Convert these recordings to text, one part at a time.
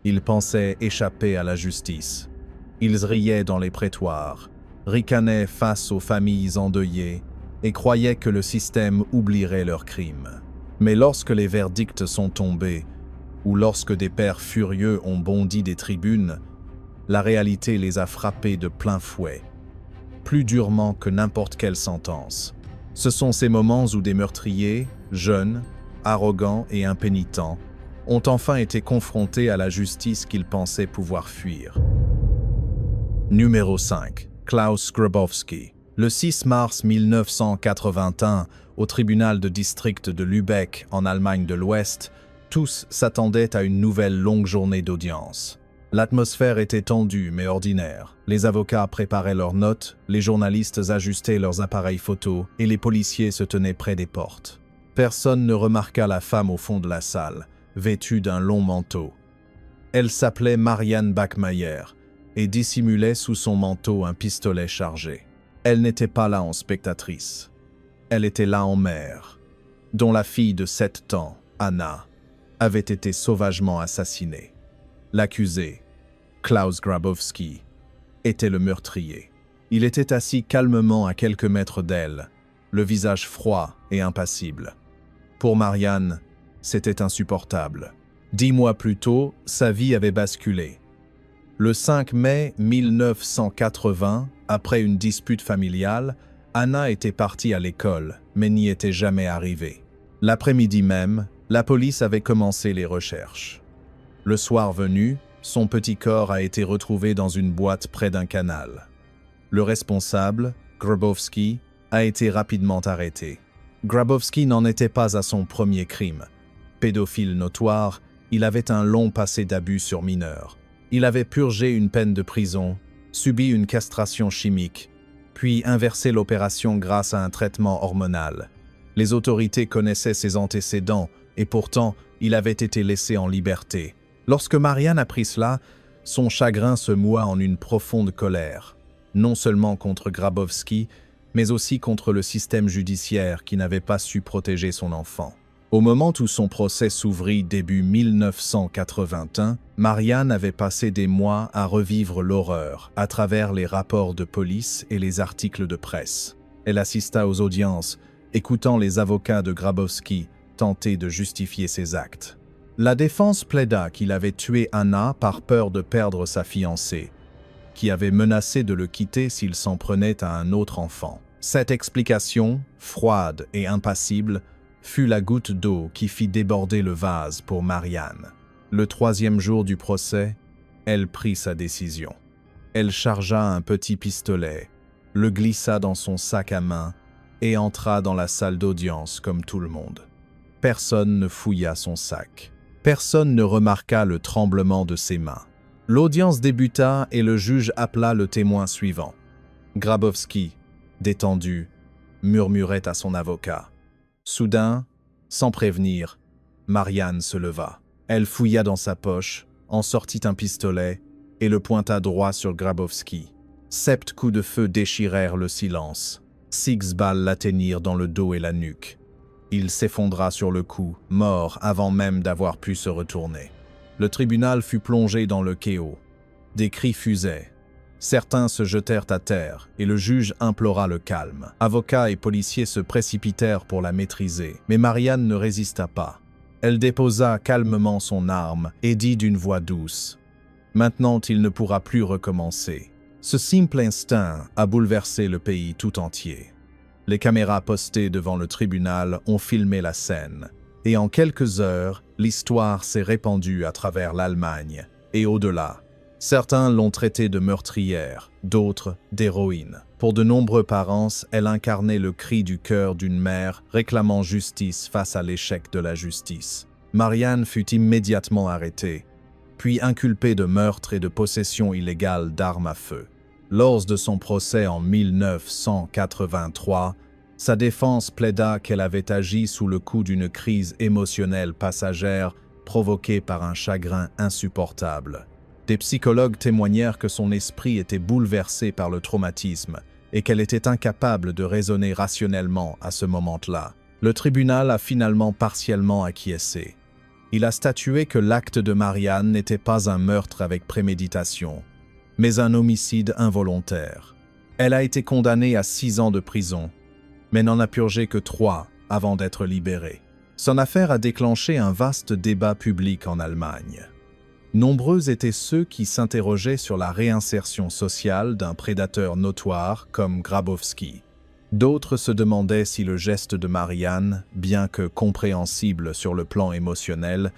Ils pensaient échapper à la justice. Ils riaient dans les prétoires, ricanaient face aux familles endeuillées et croyaient que le système oublierait leurs crimes. Mais lorsque les verdicts sont tombés, ou lorsque des pères furieux ont bondi des tribunes, la réalité les a frappés de plein fouet, plus durement que n'importe quelle sentence. Ce sont ces moments où des meurtriers, jeunes, arrogants et impénitents, ont enfin été confrontés à la justice qu'ils pensaient pouvoir fuir. Numéro 5. Klaus Grabowski. Le 6 mars 1981, au tribunal de district de Lübeck, en Allemagne de l'Ouest, tous s'attendaient à une nouvelle longue journée d'audience. L'atmosphère était tendue mais ordinaire. Les avocats préparaient leurs notes, les journalistes ajustaient leurs appareils photo et les policiers se tenaient près des portes. Personne ne remarqua la femme au fond de la salle, vêtue d'un long manteau. Elle s'appelait Marianne Bachmeier et dissimulait sous son manteau un pistolet chargé. Elle n'était pas là en spectatrice. Elle était là en mère, dont la fille de 7 ans, Anna, avait été sauvagement assassinée. L'accusé, Klaus Grabowski, était le meurtrier. Il était assis calmement à quelques mètres d'elle, le visage froid et impassible. Pour Marianne, c'était insupportable. 10 mois plus tôt, sa vie avait basculé. Le 5 mai 1980, après une dispute familiale, Anna était partie à l'école, mais n'y était jamais arrivée. L'après-midi même, la police avait commencé les recherches. Le soir venu, son petit corps a été retrouvé dans une boîte près d'un canal. Le responsable, Grabowski, a été rapidement arrêté. Grabowski n'en était pas à son premier crime. Pédophile notoire, il avait un long passé d'abus sur mineurs. Il avait purgé une peine de prison, subi une castration chimique, puis inversé l'opération grâce à un traitement hormonal. Les autorités connaissaient ses antécédents et pourtant, il avait été laissé en liberté. Lorsque Marianne apprit cela, son chagrin se moua en une profonde colère, non seulement contre Grabowski, mais aussi contre le système judiciaire qui n'avait pas su protéger son enfant. Au moment où son procès s'ouvrit début 1981, Marianne avait passé des mois à revivre l'horreur à travers les rapports de police et les articles de presse. Elle assista aux audiences, écoutant les avocats de Grabowski tenter de justifier ses actes. La défense plaida qu'il avait tué Anna par peur de perdre sa fiancée, qui avait menacé de le quitter s'il s'en prenait à un autre enfant. Cette explication, froide et impassible, fut la goutte d'eau qui fit déborder le vase pour Marianne. Le 3e jour du procès, elle prit sa décision. Elle chargea un petit pistolet, le glissa dans son sac à main et entra dans la salle d'audience comme tout le monde. Personne ne fouilla son sac. Personne ne remarqua le tremblement de ses mains. L'audience débuta et le juge appela le témoin suivant. Grabowski, détendu, murmurait à son avocat. Soudain, sans prévenir, Marianne se leva. Elle fouilla dans sa poche, en sortit un pistolet et le pointa droit sur Grabowski. 7 coups de feu déchirèrent le silence. 6 balles l'atteignirent dans le dos et la nuque. Il s'effondra sur le cou, mort avant même d'avoir pu se retourner. Le tribunal fut plongé dans le chaos. Des cris fusaient. Certains se jetèrent à terre et le juge implora le calme. Avocats et policiers se précipitèrent pour la maîtriser, mais Marianne ne résista pas. Elle déposa calmement son arme et dit d'une voix douce « Maintenant, il ne pourra plus recommencer ». Ce simple instinct a bouleversé le pays tout entier. Les caméras postées devant le tribunal ont filmé la scène, et en quelques heures, l'histoire s'est répandue à travers l'Allemagne et au-delà. Certains l'ont traitée de meurtrière, d'autres d'héroïne. Pour de nombreux parents, elle incarnait le cri du cœur d'une mère réclamant justice face à l'échec de la justice. Marianne fut immédiatement arrêtée, puis inculpée de meurtre et de possession illégale d'armes à feu. Lors de son procès en 1983, sa défense plaida qu'elle avait agi sous le coup d'une crise émotionnelle passagère provoquée par un chagrin insupportable. Des psychologues témoignèrent que son esprit était bouleversé par le traumatisme et qu'elle était incapable de raisonner rationnellement à ce moment-là. Le tribunal a finalement partiellement acquiescé. Il a statué que l'acte de Marianne n'était pas un meurtre avec préméditation, mais un homicide involontaire. Elle a été condamnée à 6 ans de prison, mais n'en a purgé que 3 avant d'être libérée. Son affaire a déclenché un vaste débat public en Allemagne. Nombreux étaient ceux qui s'interrogeaient sur la réinsertion sociale d'un prédateur notoire comme Grabowski. D'autres se demandaient si le geste de Marianne, bien que compréhensible sur le plan émotionnel,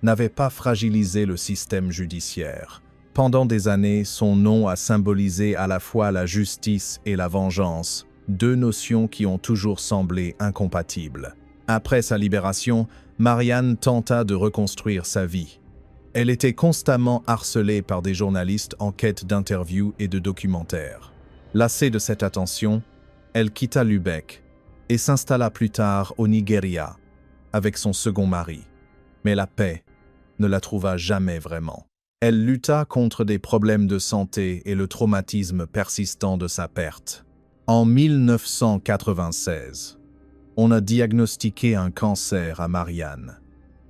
n'avait pas fragilisé le système judiciaire. Pendant des années, son nom a symbolisé à la fois la justice et la vengeance, 2 notions qui ont toujours semblé incompatibles. Après sa libération, Marianne tenta de reconstruire sa vie. Elle était constamment harcelée par des journalistes en quête d'interviews et de documentaires. Lassée de cette attention, elle quitta Lübeck et s'installa plus tard au Nigeria avec son second mari. Mais la paix ne la trouva jamais vraiment. Elle lutta contre des problèmes de santé et le traumatisme persistant de sa perte. En 1996, on a diagnostiqué un cancer à Marianne.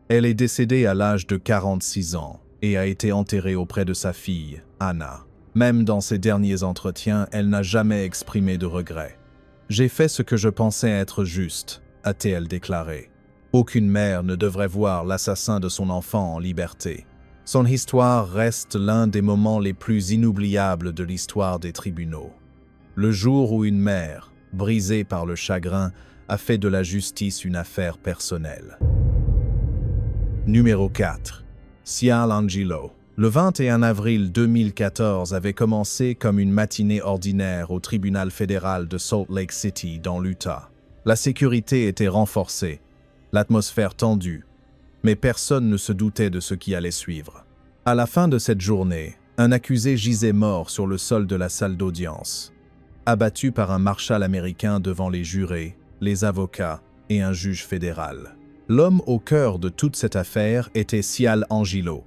Elle est décédée à l'âge de 46 ans et a été enterrée auprès de sa fille, Anna. Même dans ses derniers entretiens, elle n'a jamais exprimé de regret. « J'ai fait ce que je pensais être juste », a-t-elle déclaré. Aucune mère ne devrait voir l'assassin de son enfant en liberté. Son histoire reste l'un des moments les plus inoubliables de l'histoire des tribunaux. Le jour où une mère, brisée par le chagrin, a fait de la justice une affaire personnelle. Numéro 4. Cial Angelo. Le 21 avril 2014 avait commencé comme une matinée ordinaire au tribunal fédéral de Salt Lake City, dans l'Utah. La sécurité était renforcée, l'atmosphère tendue, mais personne ne se doutait de ce qui allait suivre. À la fin de cette journée, un accusé gisait mort sur le sol de la salle d'audience, abattu par un marshal américain devant les jurés, les avocats et un juge fédéral. L'homme au cœur de toute cette affaire était Cial Angelo,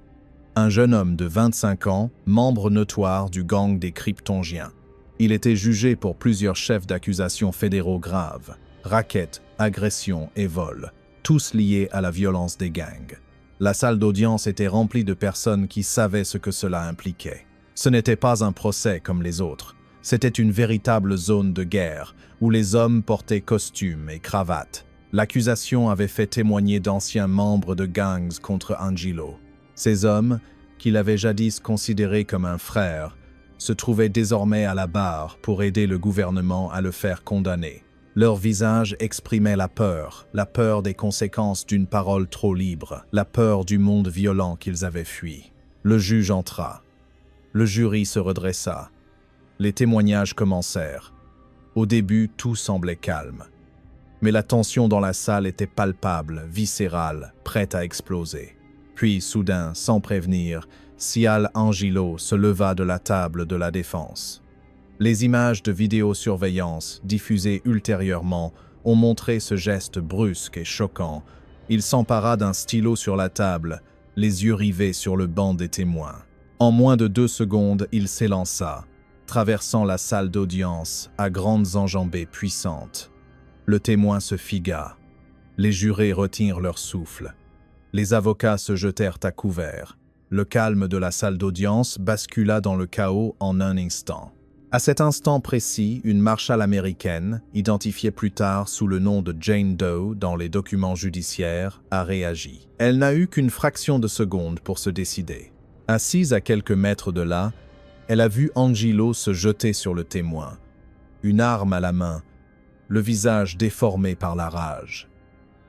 un jeune homme de 25 ans, membre notoire du gang des Kryptongiens. Il était jugé pour plusieurs chefs d'accusation fédéraux graves, rackets, agressions et vols, tous liés à la violence des gangs. La salle d'audience était remplie de personnes qui savaient ce que cela impliquait. Ce n'était pas un procès comme les autres, c'était une véritable zone de guerre où les hommes portaient costumes et cravates. L'accusation avait fait témoigner d'anciens membres de gangs contre Angelo. Ces hommes, qu'il avait jadis considérés comme un frère, se trouvaient désormais à la barre pour aider le gouvernement à le faire condamner. Leur visage exprimait la peur des conséquences d'une parole trop libre, la peur du monde violent qu'ils avaient fui. Le juge entra. Le jury se redressa. Les témoignages commencèrent. Au début, tout semblait calme. Mais la tension dans la salle était palpable, viscérale, prête à exploser. Puis, soudain, sans prévenir, Cial Angelo se leva de la table de la défense. Les images de vidéosurveillance, diffusées ultérieurement, ont montré ce geste brusque et choquant. Il s'empara d'un stylo sur la table, les yeux rivés sur le banc des témoins. En moins de 2 secondes, il s'élança, traversant la salle d'audience à grandes enjambées puissantes. Le témoin se figua. Les jurés retinrent leur souffle. Les avocats se jetèrent à couvert. Le calme de la salle d'audience bascula dans le chaos en un instant. À cet instant précis, une marshal américaine, identifiée plus tard sous le nom de Jane Doe dans les documents judiciaires, a réagi. Elle n'a eu qu'une fraction de seconde pour se décider. Assise à quelques mètres de là, elle a vu Angelo se jeter sur le témoin, une arme à la main, le visage déformé par la rage.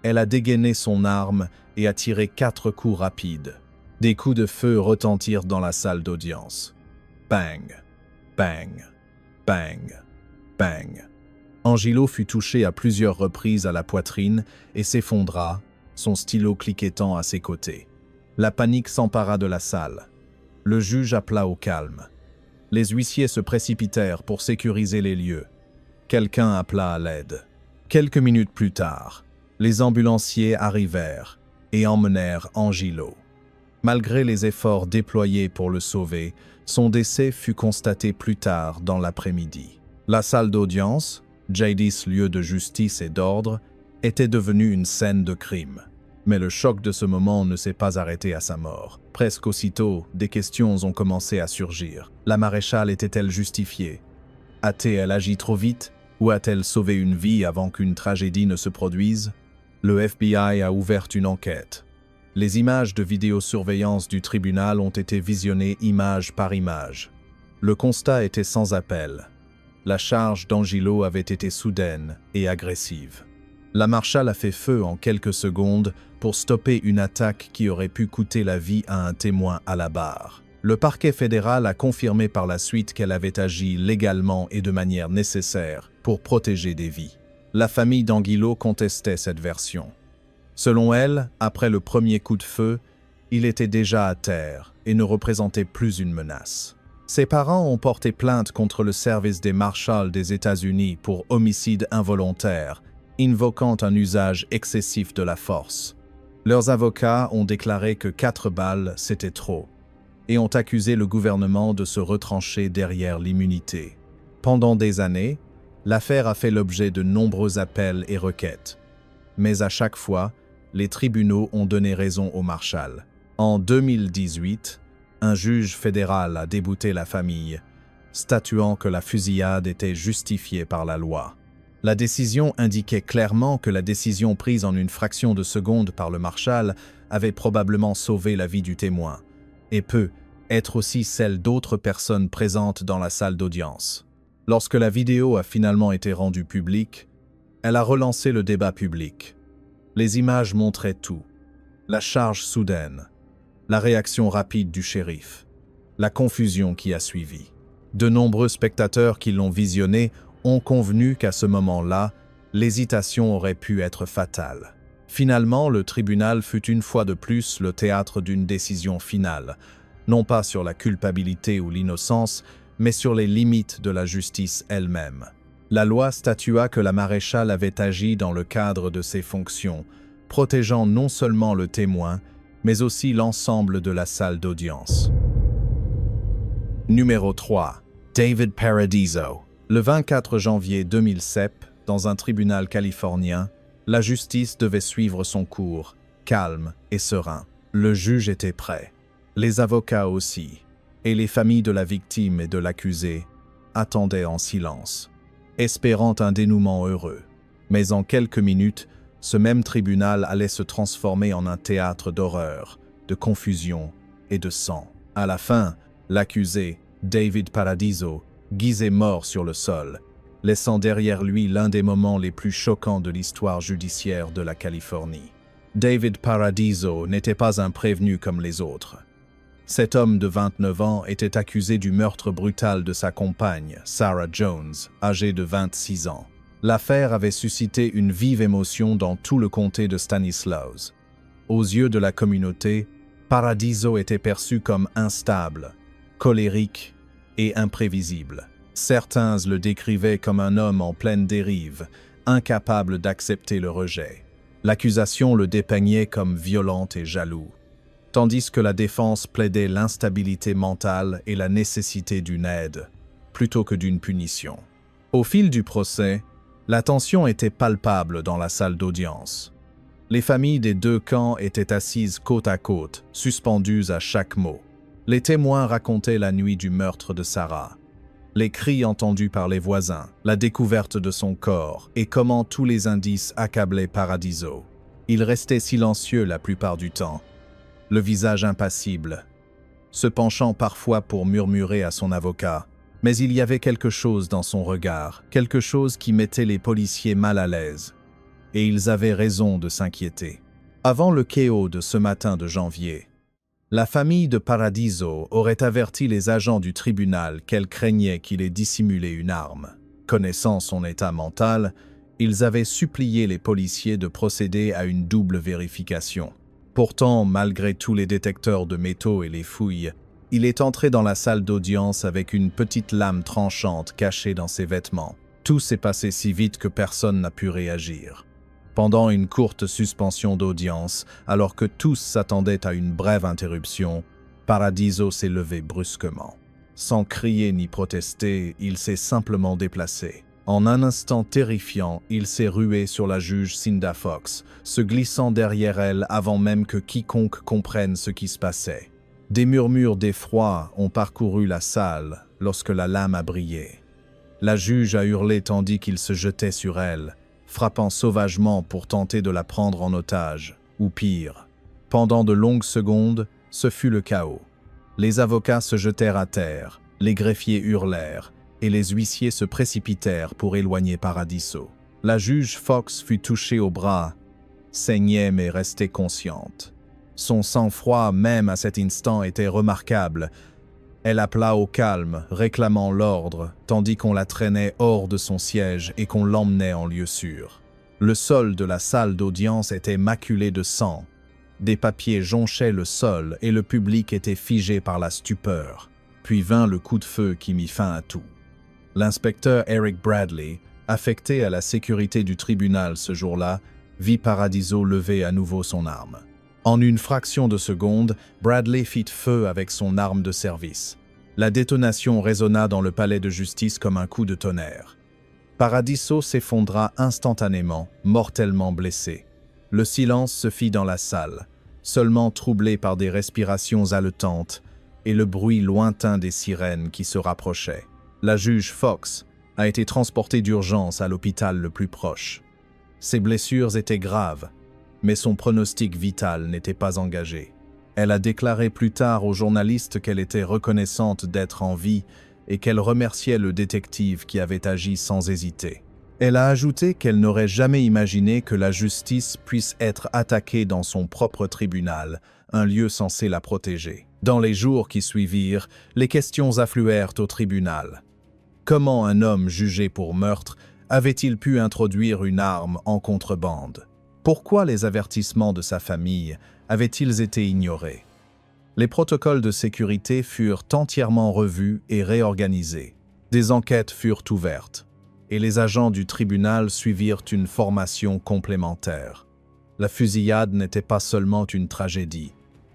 Elle a dégainé son arme et a tiré 4 coups rapides. Des coups de feu retentirent dans la salle d'audience. Bang, bang, bang, bang. Angelo fut touché à plusieurs reprises à la poitrine et s'effondra, son stylo cliquetant à ses côtés. La panique s'empara de la salle. Le juge appela au calme. Les huissiers se précipitèrent pour sécuriser les lieux. Quelqu'un appela à l'aide. Quelques minutes plus tard, les ambulanciers arrivèrent et emmenèrent Angelo. Malgré les efforts déployés pour le sauver, son décès fut constaté plus tard dans l'après-midi. La salle d'audience, jadis lieu de justice et d'ordre, était devenue une scène de crime. Mais le choc de ce moment ne s'est pas arrêté à sa mort. Presque aussitôt, des questions ont commencé à surgir. La maréchale était-elle justifiée? A-t-elle agi trop vite? Ou a-t-elle sauvé une vie avant qu'une tragédie ne se produise? Le FBI a ouvert une enquête. Les images de vidéosurveillance du tribunal ont été visionnées image par image. Le constat était sans appel. La charge d'Angelo avait été soudaine et agressive. La Marshall a fait feu en quelques secondes pour stopper une attaque qui aurait pu coûter la vie à un témoin à la barre. Le parquet fédéral a confirmé par la suite qu'elle avait agi légalement et de manière nécessaire pour protéger des vies. La famille d'Angelo contestait cette version. Selon elle, après le premier coup de feu, il était déjà à terre et ne représentait plus une menace. Ses parents ont porté plainte contre le service des Marshals des États-Unis pour homicide involontaire, invoquant un usage excessif de la force. Leurs avocats ont déclaré que 4 balles, c'était trop, et ont accusé le gouvernement de se retrancher derrière l'immunité. Pendant des années, l'affaire a fait l'objet de nombreux appels et requêtes. Mais à chaque fois, les tribunaux ont donné raison aux Marshals. En 2018, un juge fédéral a débouté la famille, statuant que la fusillade était justifiée par la loi. La décision indiquait clairement que la décision prise en une fraction de seconde par le Marshal avait probablement sauvé la vie du témoin, et peut être aussi celle d'autres personnes présentes dans la salle d'audience. Lorsque la vidéo a finalement été rendue publique, elle a relancé le débat public. Les images montraient tout. La charge soudaine, la réaction rapide du shérif, la confusion qui a suivi. De nombreux spectateurs qui l'ont visionné ont convenu qu'à ce moment-là, l'hésitation aurait pu être fatale. Finalement, le tribunal fut une fois de plus le théâtre d'une décision finale, non pas sur la culpabilité ou l'innocence, mais sur les limites de la justice elle-même. La loi statua que la maréchale avait agi dans le cadre de ses fonctions, protégeant non seulement le témoin, mais aussi l'ensemble de la salle d'audience. Numéro 3. David Paradiso. Le 24 janvier 2007, dans un tribunal californien, la justice devait suivre son cours, calme et serein. Le juge était prêt, les avocats aussi, et les familles de la victime et de l'accusé attendaient en silence, espérant un dénouement heureux. Mais en quelques minutes, ce même tribunal allait se transformer en un théâtre d'horreur, de confusion et de sang. À la fin, l'accusé, David Paradiso, gisait mort sur le sol, laissant derrière lui l'un des moments les plus choquants de l'histoire judiciaire de la Californie. David Paradiso n'était pas un prévenu comme les autres. Cet homme de 29 ans était accusé du meurtre brutal de sa compagne, Sarah Jones, âgée de 26 ans. L'affaire avait suscité une vive émotion dans tout le comté de Stanislaus. Aux yeux de la communauté, Paradiso était perçu comme instable, colérique et imprévisible. Certains le décrivaient comme un homme en pleine dérive, incapable d'accepter le rejet. L'accusation le dépeignait comme violent et jaloux, tandis que la défense plaidait l'instabilité mentale et la nécessité d'une aide, plutôt que d'une punition. Au fil du procès, la tension était palpable dans la salle d'audience. Les familles des deux camps étaient assises côte à côte, suspendues à chaque mot. Les témoins racontaient la nuit du meurtre de Sarah, les cris entendus par les voisins, la découverte de son corps et comment tous les indices accablaient Paradiso. Il restait silencieux la plupart du temps, le visage impassible, se penchant parfois pour murmurer à son avocat. Mais il y avait quelque chose dans son regard, quelque chose qui mettait les policiers mal à l'aise. Et ils avaient raison de s'inquiéter. Avant le chaos de ce matin de janvier, la famille de Paradiso aurait averti les agents du tribunal qu'elle craignait qu'il ait dissimulé une arme. Connaissant son état mental, ils avaient supplié les policiers de procéder à une double vérification. Pourtant, malgré tous les détecteurs de métaux et les fouilles, il est entré dans la salle d'audience avec une petite lame tranchante cachée dans ses vêtements. Tout s'est passé si vite que personne n'a pu réagir. Pendant une courte suspension d'audience, alors que tous s'attendaient à une brève interruption, Paradiso s'est levé brusquement. Sans crier ni protester, il s'est simplement déplacé. En un instant terrifiant, il s'est rué sur la juge Cinda Fox, se glissant derrière elle avant même que quiconque comprenne ce qui se passait. Des murmures d'effroi ont parcouru la salle lorsque la lame a brillé. La juge a hurlé tandis qu'il se jetait sur elle, frappant sauvagement pour tenter de la prendre en otage, ou pire. Pendant de longues secondes, ce fut le chaos. Les avocats se jetèrent à terre, les greffiers hurlèrent, et les huissiers se précipitèrent pour éloigner Paradiso. La juge Fox fut touchée au bras, saignait mais restait consciente. Son sang-froid même à cet instant était remarquable. Elle appela au calme, réclamant l'ordre, tandis qu'on la traînait hors de son siège et qu'on l'emmenait en lieu sûr. Le sol de la salle d'audience était maculé de sang. Des papiers jonchaient le sol et le public était figé par la stupeur. Puis vint le coup de feu qui mit fin à tout. L'inspecteur Eric Bradley, affecté à la sécurité du tribunal ce jour-là, vit Paradiso lever à nouveau son arme. En une fraction de seconde, Bradley fit feu avec son arme de service. La détonation résonna dans le palais de justice comme un coup de tonnerre. Paradiso s'effondra instantanément, mortellement blessé. Le silence se fit dans la salle, seulement troublé par des respirations haletantes et le bruit lointain des sirènes qui se rapprochaient. La juge Fox a été transportée d'urgence à l'hôpital le plus proche. Ses blessures étaient graves, mais son pronostic vital n'était pas engagé. Elle a déclaré plus tard aux journalistes qu'elle était reconnaissante d'être en vie et qu'elle remerciait le détective qui avait agi sans hésiter. Elle a ajouté qu'elle n'aurait jamais imaginé que la justice puisse être attaquée dans son propre tribunal, un lieu censé la protéger. Dans les jours qui suivirent, les questions affluèrent au tribunal. Comment un homme jugé pour meurtre avait-il pu introduire une arme en contrebande? Pourquoi les avertissements de sa famille avaient-ils été ignorés? Les protocoles de sécurité furent entièrement revus et réorganisés. Des enquêtes furent ouvertes, et les agents du tribunal suivirent une formation complémentaire. La fusillade n'était pas seulement une tragédie,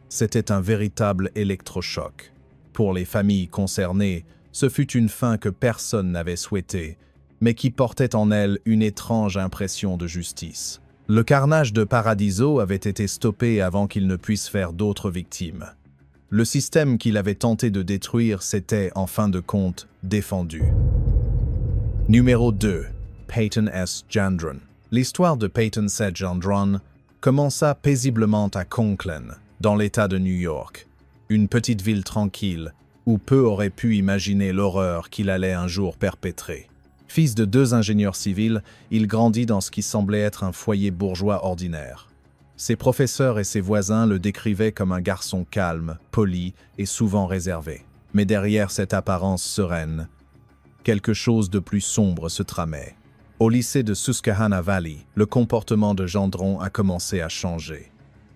c'était un véritable électrochoc. Pour les familles concernées, ce fut une fin que personne n'avait souhaitée, mais qui portait en elle une étrange impression de justice. Le carnage de Paradiso avait été stoppé avant qu'il ne puisse faire d'autres victimes. Le système qu'il avait tenté de détruire s'était, en fin de compte, défendu. Numéro 2. Peyton S. Gendron. L'histoire de Peyton C. Gendron commença paisiblement à Conklin, dans l'État de New York, une petite ville tranquille où peu auraient pu imaginer l'horreur qu'il allait un jour perpétrer. Fils de 2 ingénieurs civils, il grandit dans ce qui semblait être un foyer bourgeois ordinaire. Ses professeurs et ses voisins le décrivaient comme un garçon calme, poli et souvent réservé. Mais derrière cette apparence sereine, quelque chose de plus sombre se tramait. Au lycée de Susquehanna Valley, le comportement de Gendron a commencé à changer.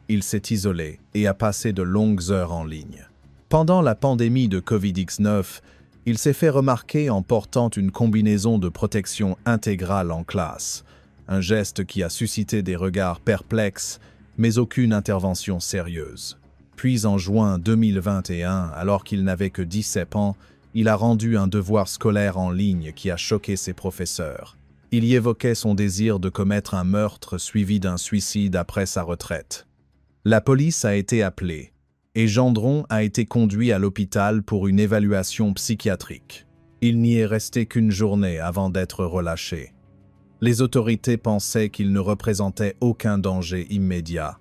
Il s'est isolé et a passé de longues heures en ligne. Pendant la pandémie de Covid-19, il s'est fait remarquer en portant une combinaison de protection intégrale en classe, un geste qui a suscité des regards perplexes, mais aucune intervention sérieuse. Puis en juin 2021, alors qu'il n'avait que 17 ans, il a rendu un devoir scolaire en ligne qui a choqué ses professeurs. Il y évoquait son désir de commettre un meurtre suivi d'un suicide après sa retraite. La police a été appelée, et Gendron a été conduit à l'hôpital pour une évaluation psychiatrique. Il n'y est resté qu'une journée avant d'être relâché. Les autorités pensaient qu'il ne représentait aucun danger immédiat.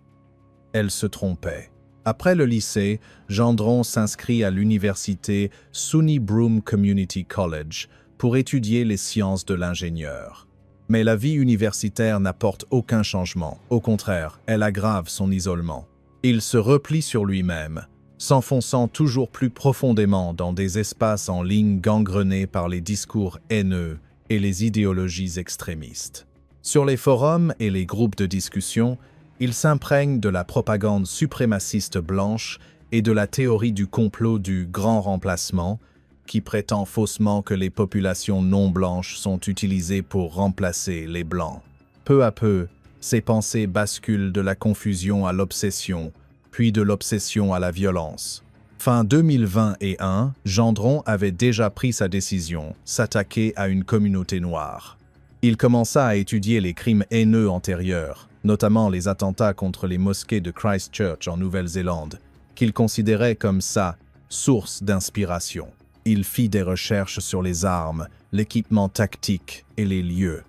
Elles se trompaient. Après le lycée, Gendron s'inscrit à l'université SUNY Broome Community College pour étudier les sciences de l'ingénieur. Mais la vie universitaire n'apporte aucun changement. Au contraire, elle aggrave son isolement. Il se replie sur lui-même, s'enfonçant toujours plus profondément dans des espaces en ligne gangrenés par les discours haineux et les idéologies extrémistes. Sur les forums et les groupes de discussion, il s'imprègne de la propagande suprémaciste blanche et de la théorie du complot du grand remplacement, qui prétend faussement que les populations non blanches sont utilisées pour remplacer les blancs. Peu à peu, ses pensées basculent de la confusion à l'obsession, puis de l'obsession à la violence. Fin 2021, Gendron avait déjà pris sa décision, s'attaquer à une communauté noire. Il commença à étudier les crimes haineux antérieurs, notamment les attentats contre les mosquées de Christchurch en Nouvelle-Zélande, qu'il considérait comme sa source d'inspiration. Il fit des recherches sur les armes, l'équipement tactique et les lieux.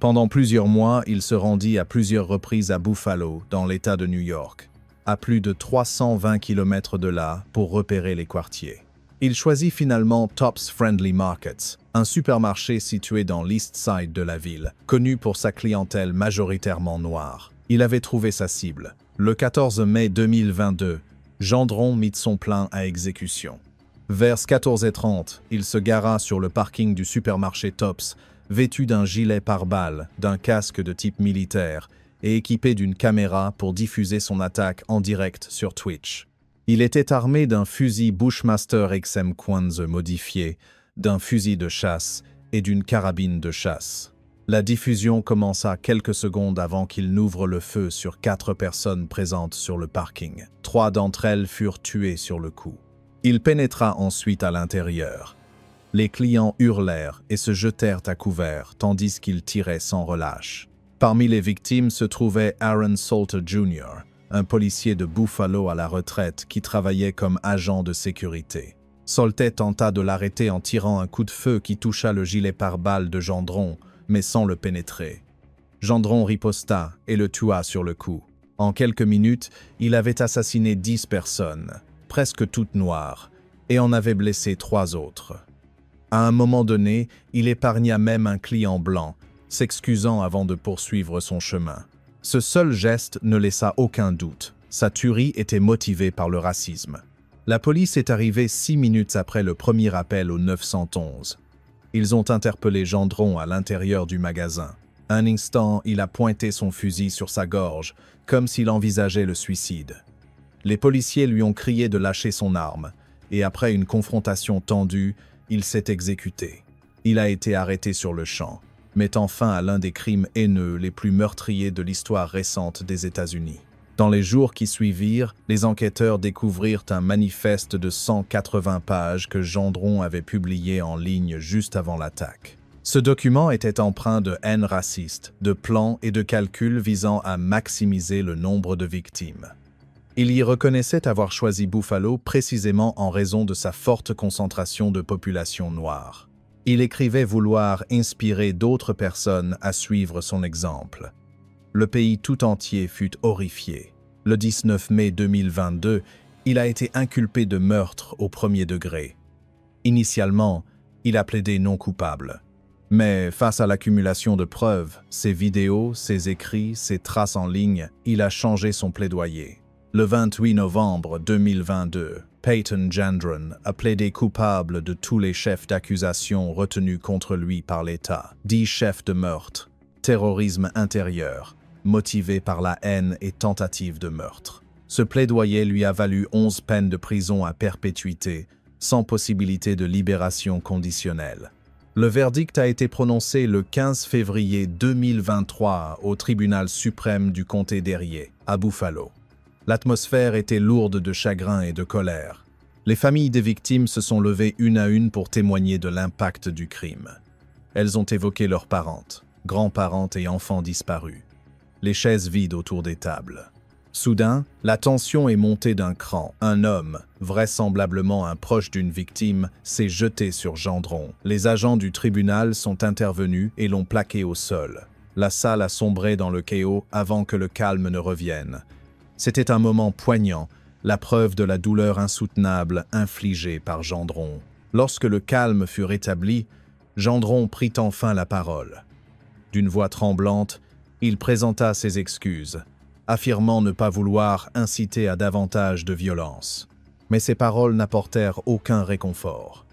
Pendant plusieurs mois, il se rendit à plusieurs reprises à Buffalo, dans l'État de New York, à plus de 320 km de là, pour repérer les quartiers. Il choisit finalement Tops Friendly Markets, un supermarché situé dans l'East Side de la ville, connu pour sa clientèle majoritairement noire. Il avait trouvé sa cible. Le 14 mai 2022, Gendron mit son plan à exécution. Vers 14h30, il se gara sur le parking du supermarché Tops, vêtu d'un gilet pare-balles, d'un casque de type militaire et équipé d'une caméra pour diffuser son attaque en direct sur Twitch. Il était armé d'un fusil Bushmaster XM Quanze modifié, d'un fusil de chasse et d'une carabine de chasse. La diffusion commença quelques secondes avant qu'il n'ouvre le feu sur 4 personnes présentes sur le parking. 3 d'entre elles furent tuées sur le coup. Il pénétra ensuite à l'intérieur. Les clients hurlèrent et se jetèrent à couvert tandis qu'il tirait sans relâche. Parmi les victimes se trouvait Aaron Salter Jr., un policier de Buffalo à la retraite qui travaillait comme agent de sécurité. Salter tenta de l'arrêter en tirant un coup de feu qui toucha le gilet pare-balles de Gendron, mais sans le pénétrer. Gendron riposta et le tua sur le coup. En quelques minutes, il avait assassiné 10 personnes, presque toutes noires, et en avait blessé 3 autres. À un moment donné, il épargna même un client blanc, s'excusant avant de poursuivre son chemin. Ce seul geste ne laissa aucun doute. Sa tuerie était motivée par le racisme. La police est arrivée 6 minutes après le premier appel au 911. Ils ont interpellé Gendron à l'intérieur du magasin. Un instant, il a pointé son fusil sur sa gorge, comme s'il envisageait le suicide. Les policiers lui ont crié de lâcher son arme, et après une confrontation tendue, il s'est exécuté. Il a été arrêté sur le champ, mettant fin à l'un des crimes haineux les plus meurtriers de l'histoire récente des États-Unis. Dans les jours qui suivirent, les enquêteurs découvrirent un manifeste de 180 pages que Gendron avait publié en ligne juste avant l'attaque. Ce document était empreint de haine raciste, de plans et de calculs visant à maximiser le nombre de victimes. Il y reconnaissait avoir choisi Buffalo précisément en raison de sa forte concentration de population noire. Il écrivait vouloir inspirer d'autres personnes à suivre son exemple. Le pays tout entier fut horrifié. Le 19 mai 2022, il a été inculpé de meurtre au premier degré. Initialement, il a plaidé non coupable. Mais face à l'accumulation de preuves, ses vidéos, ses écrits, ses traces en ligne, il a changé son plaidoyer. Le 28 novembre 2022, Peyton Gendron a plaidé coupable de tous les chefs d'accusation retenus contre lui par l'État. 10 chefs de meurtre, terrorisme intérieur, motivé par la haine et tentative de meurtre. Ce plaidoyer lui a valu 11 peines de prison à perpétuité, sans possibilité de libération conditionnelle. Le verdict a été prononcé le 15 février 2023 au tribunal suprême du comté d'Erie, à Buffalo. L'atmosphère était lourde de chagrin et de colère. Les familles des victimes se sont levées une à une pour témoigner de l'impact du crime. Elles ont évoqué leurs parentes, grands-parentes et enfants disparus. Les chaises vides autour des tables. Soudain, la tension est montée d'un cran. Un homme, vraisemblablement un proche d'une victime, s'est jeté sur Gendron. Les agents du tribunal sont intervenus et l'ont plaqué au sol. La salle a sombré dans le chaos avant que le calme ne revienne. C'était un moment poignant, la preuve de la douleur insoutenable infligée par Gendron. Lorsque le calme fut rétabli, Gendron prit enfin la parole. D'une voix tremblante, il présenta ses excuses, affirmant ne pas vouloir inciter à davantage de violence. Mais ses paroles n'apportèrent aucun réconfort.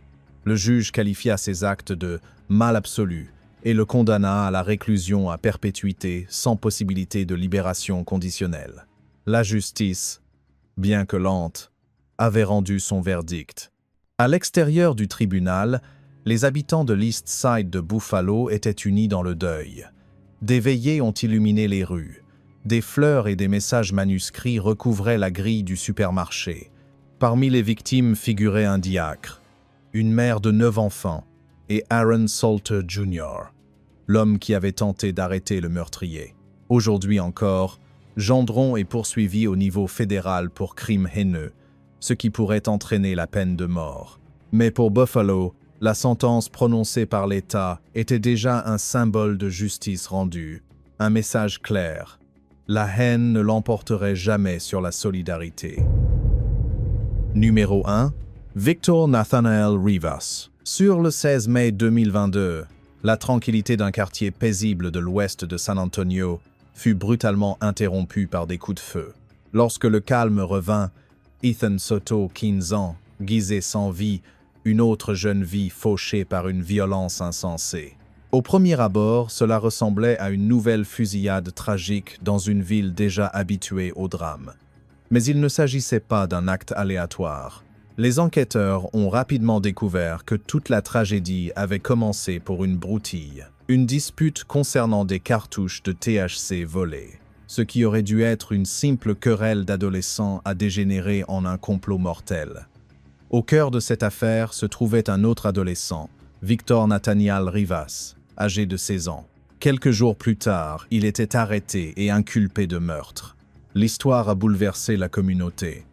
Le juge qualifia ses actes de « mal absolu » et le condamna à la réclusion à perpétuité sans possibilité de libération conditionnelle. La justice, bien que lente, avait rendu son verdict. À l'extérieur du tribunal, les habitants de l'East Side de Buffalo étaient unis dans le deuil. Des veillées ont illuminé les rues. Des fleurs et des messages manuscrits recouvraient la grille du supermarché. Parmi les victimes figurait un diacre, une mère de 9 enfants et Aaron Salter Jr. l'homme qui avait tenté d'arrêter le meurtrier. Aujourd'hui encore, Gendron est poursuivi au niveau fédéral pour crime haineux, ce qui pourrait entraîner la peine de mort. Mais pour Buffalo, la sentence prononcée par l'État était déjà un symbole de justice rendue, un message clair. La haine ne l'emporterait jamais sur la solidarité. Numéro 1. Victor Nathanael Rivas. Sur le 16 mai 2022, la tranquillité d'un quartier paisible de l'ouest de San Antonio fut brutalement interrompue par des coups de feu. Lorsque le calme revint, Ethan Soto, 15 ans, gisait sans vie, une autre jeune vie fauchée par une violence insensée. Au premier abord, cela ressemblait à une nouvelle fusillade tragique dans une ville déjà habituée au drame. Mais il ne s'agissait pas d'un acte aléatoire. Les enquêteurs ont rapidement découvert que toute la tragédie avait commencé pour une broutille, une dispute concernant des cartouches de THC volées. Ce qui aurait dû être une simple querelle d'adolescents a dégénéré en un complot mortel. Au cœur de cette affaire se trouvait un autre adolescent, Victor Nathaniel Rivas, âgé de 16 ans. Quelques jours plus tard, il était arrêté et inculpé de meurtre. L'histoire a bouleversé la communauté.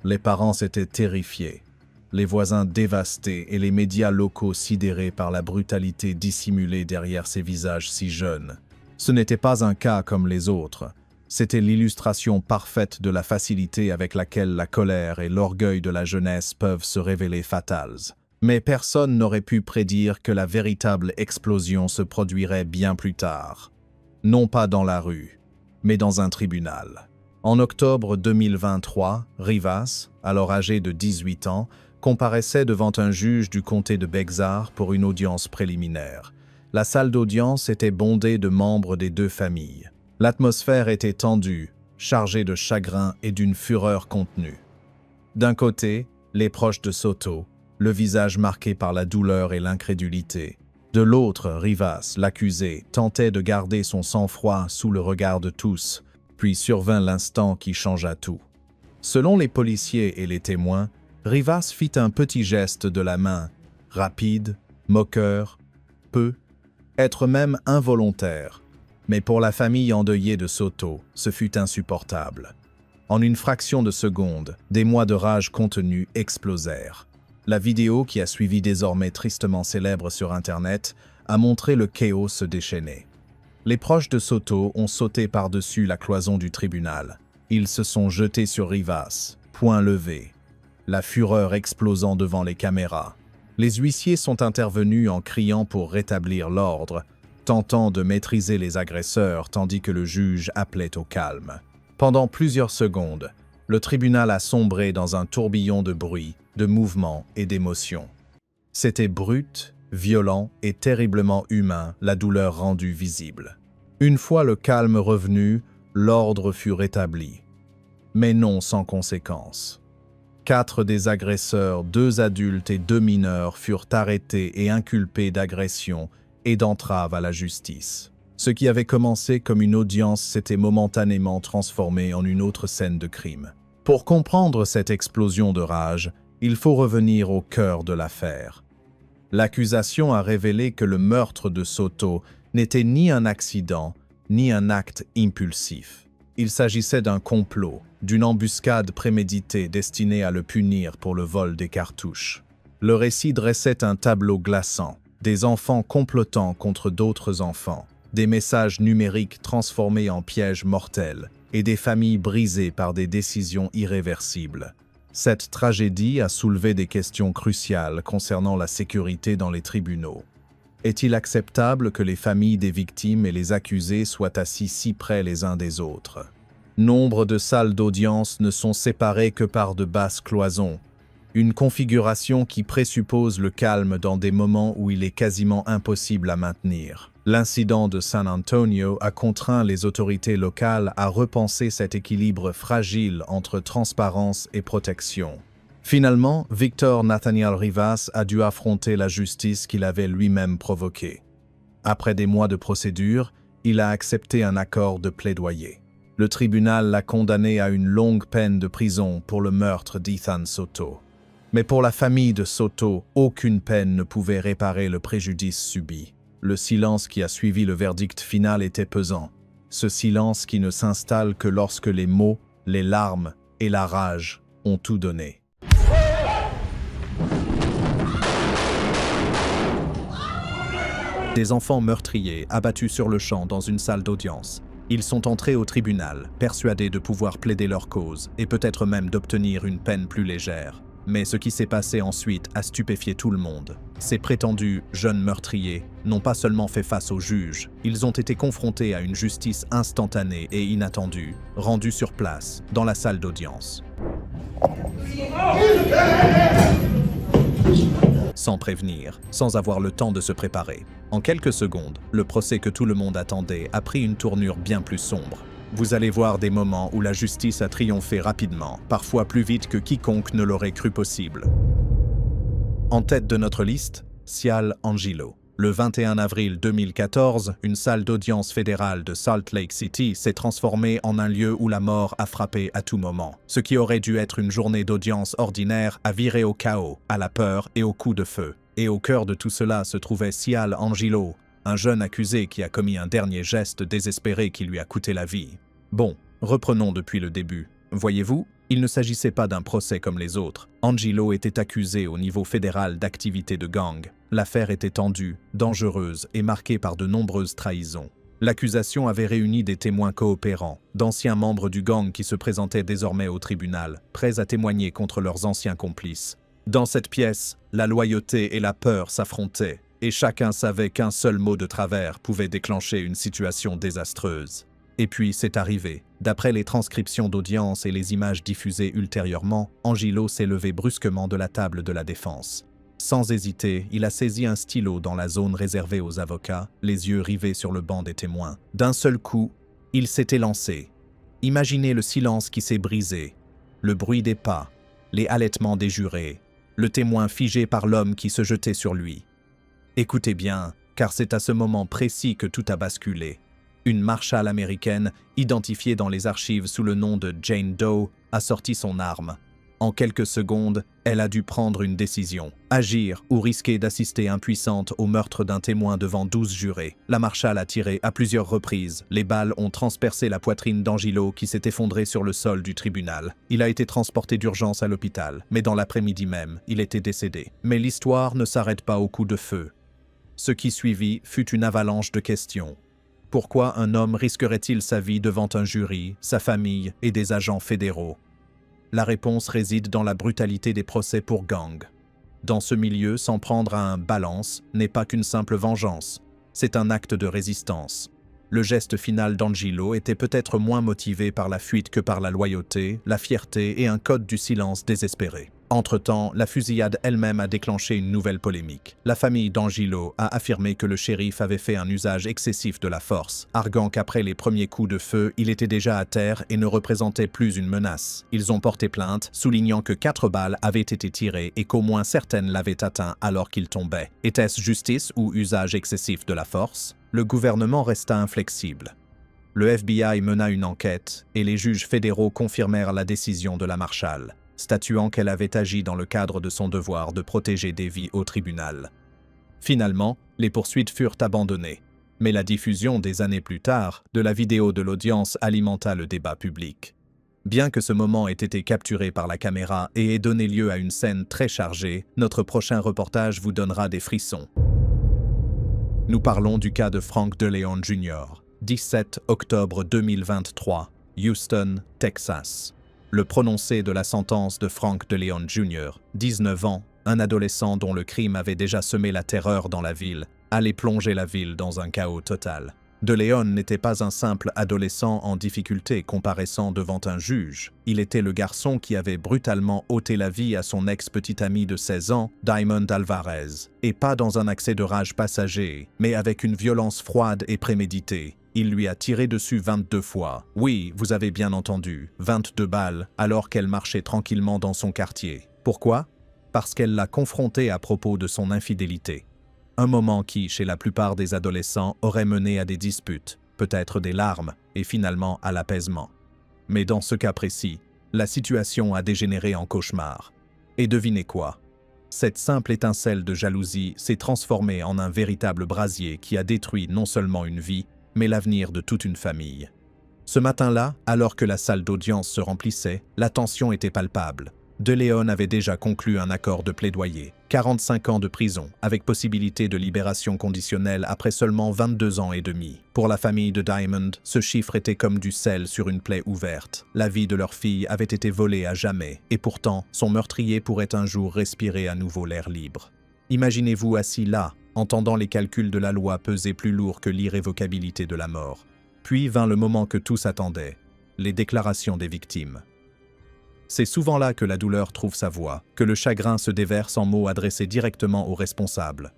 Les parents étaient terrifiés, les voisins dévastés et les médias locaux sidérés par la brutalité dissimulée derrière ces visages si jeunes. Ce n'était pas un cas comme les autres. C'était l'illustration parfaite de la facilité avec laquelle la colère et l'orgueil de la jeunesse peuvent se révéler fatales. Mais personne n'aurait pu prédire que la véritable explosion se produirait bien plus tard. Non pas dans la rue, mais dans un tribunal. En octobre 2023, Rivas, alors âgé de 18 ans, comparaissait devant un juge du comté de Bexar pour une audience préliminaire. La salle d'audience était bondée de membres des deux familles. L'atmosphère était tendue, chargée de chagrin et d'une fureur contenue. D'un côté, les proches de Soto, le visage marqué par la douleur et l'incrédulité. De l'autre, Rivas, l'accusé, tentait de garder son sang-froid sous le regard de tous, puis survint l'instant qui changea tout. Selon les policiers et les témoins, Rivas fit un petit geste de la main, rapide, moqueur, être même involontaire. Mais pour la famille endeuillée de Soto, ce fut insupportable. En une fraction de seconde, des mois de rage contenue explosèrent. La vidéo, qui a suivi désormais tristement célèbre sur Internet, a montré le chaos se déchaîner. Les proches de Soto ont sauté par-dessus la cloison du tribunal. Ils se sont jetés sur Rivas, poing levé, la fureur explosant devant les caméras. Les huissiers sont intervenus en criant pour rétablir l'ordre, tentant de maîtriser les agresseurs tandis que le juge appelait au calme. Pendant plusieurs secondes, le tribunal a sombré dans un tourbillon de bruit, de mouvements et d'émotions. C'était brut, violent et terriblement humain, la douleur rendue visible. Une fois le calme revenu, l'ordre fut rétabli. Mais non sans conséquences. 4 des agresseurs, 2 adultes et 2 mineurs, furent arrêtés et inculpés d'agression et d'entrave à la justice. Ce qui avait commencé comme une audience s'était momentanément transformé en une autre scène de crime. Pour comprendre cette explosion de rage, il faut revenir au cœur de l'affaire. L'accusation a révélé que le meurtre de Soto n'était ni un accident, ni un acte impulsif. Il s'agissait d'un complot, d'une embuscade préméditée destinée à le punir pour le vol des cartouches. Le récit dressait un tableau glaçant, des enfants complotant contre d'autres enfants, des messages numériques transformés en pièges mortels et des familles brisées par des décisions irréversibles. Cette tragédie a soulevé des questions cruciales concernant la sécurité dans les tribunaux. Est-il acceptable que les familles des victimes et les accusés soient assis si près les uns des autres? Nombre de salles d'audience ne sont séparées que par de basses cloisons, une configuration qui présuppose le calme dans des moments où il est quasiment impossible à maintenir. L'incident de San Antonio a contraint les autorités locales à repenser cet équilibre fragile entre transparence et protection. Finalement, Victor Nathaniel Rivas a dû affronter la justice qu'il avait lui-même provoquée. Après des mois de procédure, il a accepté un accord de plaidoyer. Le tribunal l'a condamné à une longue peine de prison pour le meurtre d'Ethan Soto. Mais pour la famille de Soto, aucune peine ne pouvait réparer le préjudice subi. Le silence qui a suivi le verdict final était pesant. Ce silence qui ne s'installe que lorsque les mots, les larmes et la rage ont tout donné. Des enfants meurtriers abattus sur le champ dans une salle d'audience. Ils sont entrés au tribunal, persuadés de pouvoir plaider leur cause et peut-être même d'obtenir une peine plus légère. Mais ce qui s'est passé ensuite a stupéfié tout le monde. Ces prétendus jeunes meurtriers n'ont pas seulement fait face aux juges, ils ont été confrontés à une justice instantanée et inattendue, rendue sur place, dans la salle d'audience. Sans prévenir, sans avoir le temps de se préparer. En quelques secondes, le procès que tout le monde attendait a pris une tournure bien plus sombre. Vous allez voir des moments où la justice a triomphé rapidement, parfois plus vite que quiconque ne l'aurait cru possible. En tête de notre liste, Sial Angelo. Le 21 avril 2014, une salle d'audience fédérale de Salt Lake City s'est transformée en un lieu où la mort a frappé à tout moment. Ce qui aurait dû être une journée d'audience ordinaire a viré au chaos, à la peur et aux coups de feu. Et au cœur de tout cela se trouvait Sial Angelo, un jeune accusé qui a commis un dernier geste désespéré qui lui a coûté la vie. Bon, reprenons depuis le début. Voyez-vous, il ne s'agissait pas d'un procès comme les autres. Angelo était accusé au niveau fédéral d'activité de gang. L'affaire était tendue, dangereuse et marquée par de nombreuses trahisons. L'accusation avait réuni des témoins coopérants, d'anciens membres du gang qui se présentaient désormais au tribunal, prêts à témoigner contre leurs anciens complices. Dans cette pièce, la loyauté et la peur s'affrontaient, et chacun savait qu'un seul mot de travers pouvait déclencher une situation désastreuse. Et puis c'est arrivé. D'après les transcriptions d'audience et les images diffusées ultérieurement, Angelo s'est levé brusquement de la table de la défense. Sans hésiter, il a saisi un stylo dans la zone réservée aux avocats, les yeux rivés sur le banc des témoins. D'un seul coup, il s'est élancé. Imaginez le silence qui s'est brisé, le bruit des pas, les halètements des jurés, le témoin figé par l'homme qui se jetait sur lui. Écoutez bien, car c'est à ce moment précis que tout a basculé. Une marshal américaine, identifiée dans les archives sous le nom de Jane Doe, a sorti son arme. En quelques secondes, elle a dû prendre une décision. Agir ou risquer d'assister impuissante au meurtre d'un témoin devant 12 jurés. La marshal a tiré à plusieurs reprises. Les balles ont transpercé la poitrine d'Angelo qui s'est effondré sur le sol du tribunal. Il a été transporté d'urgence à l'hôpital, mais dans l'après-midi même, il était décédé. Mais l'histoire ne s'arrête pas au coup de feu. Ce qui suivit fut une avalanche de questions. Pourquoi un homme risquerait-il sa vie devant un jury, sa famille et des agents fédéraux? La réponse réside dans la brutalité des procès pour gang. Dans ce milieu, s'en prendre à un balance n'est pas qu'une simple vengeance, c'est un acte de résistance. Le geste final d'Angelo était peut-être moins motivé par la fuite que par la loyauté, la fierté et un code du silence désespéré. Entre-temps, la fusillade elle-même a déclenché une nouvelle polémique. La famille d'Angelo a affirmé que le shérif avait fait un usage excessif de la force, arguant qu'après les premiers coups de feu, il était déjà à terre et ne représentait plus une menace. Ils ont porté plainte, soulignant que 4 balles avaient été tirées et qu'au moins certaines l'avaient atteint alors qu'il tombait. Était-ce justice ou usage excessif de la force? Le gouvernement resta inflexible. Le FBI mena une enquête et les juges fédéraux confirmèrent la décision de la marshal, statuant qu'elle avait agi dans le cadre de son devoir de protéger des vies au tribunal. Finalement, les poursuites furent abandonnées, mais la diffusion des années plus tard de la vidéo de l'audience alimenta le débat public. Bien que ce moment ait été capturé par la caméra et ait donné lieu à une scène très chargée, notre prochain reportage vous donnera des frissons. Nous parlons du cas de Frank DeLeon Jr., 17 octobre 2023, Houston, Texas. Le prononcé de la sentence de Frank DeLeon Jr., 19 ans, un adolescent dont le crime avait déjà semé la terreur dans la ville, allait plonger la ville dans un chaos total. DeLeon n'était pas un simple adolescent en difficulté comparaissant devant un juge. Il était le garçon qui avait brutalement ôté la vie à son ex-petite amie de 16 ans, Diamond Alvarez. Et pas dans un accès de rage passager, mais avec une violence froide et préméditée. Il lui a tiré dessus 22 fois. Oui, vous avez bien entendu, 22 balles, alors qu'elle marchait tranquillement dans son quartier. Pourquoi? Parce qu'elle l'a confronté à propos de son infidélité. Un moment qui, chez la plupart des adolescents, aurait mené à des disputes, peut-être des larmes, et finalement à l'apaisement. Mais dans ce cas précis, la situation a dégénéré en cauchemar. Et devinez quoi? Cette simple étincelle de jalousie s'est transformée en un véritable brasier qui a détruit non seulement une vie, mais l'avenir de toute une famille. Ce matin-là, alors que la salle d'audience se remplissait, la tension était palpable. De Leon avait déjà conclu un accord de plaidoyer, 45 ans de prison, avec possibilité de libération conditionnelle après seulement 22 ans et demi. Pour la famille de Diamond, ce chiffre était comme du sel sur une plaie ouverte. La vie de leur fille avait été volée à jamais, et pourtant, son meurtrier pourrait un jour respirer à nouveau l'air libre. Imaginez-vous assis là, entendant les calculs de la loi peser plus lourd que l'irrévocabilité de la mort. Puis vint le moment que tous attendaient, les déclarations des victimes. C'est souvent là que la douleur trouve sa voix, que le chagrin se déverse en mots adressés directement aux responsables.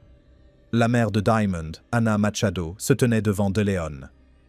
La mère de Diamond, Anna Machado, se tenait devant De Leon.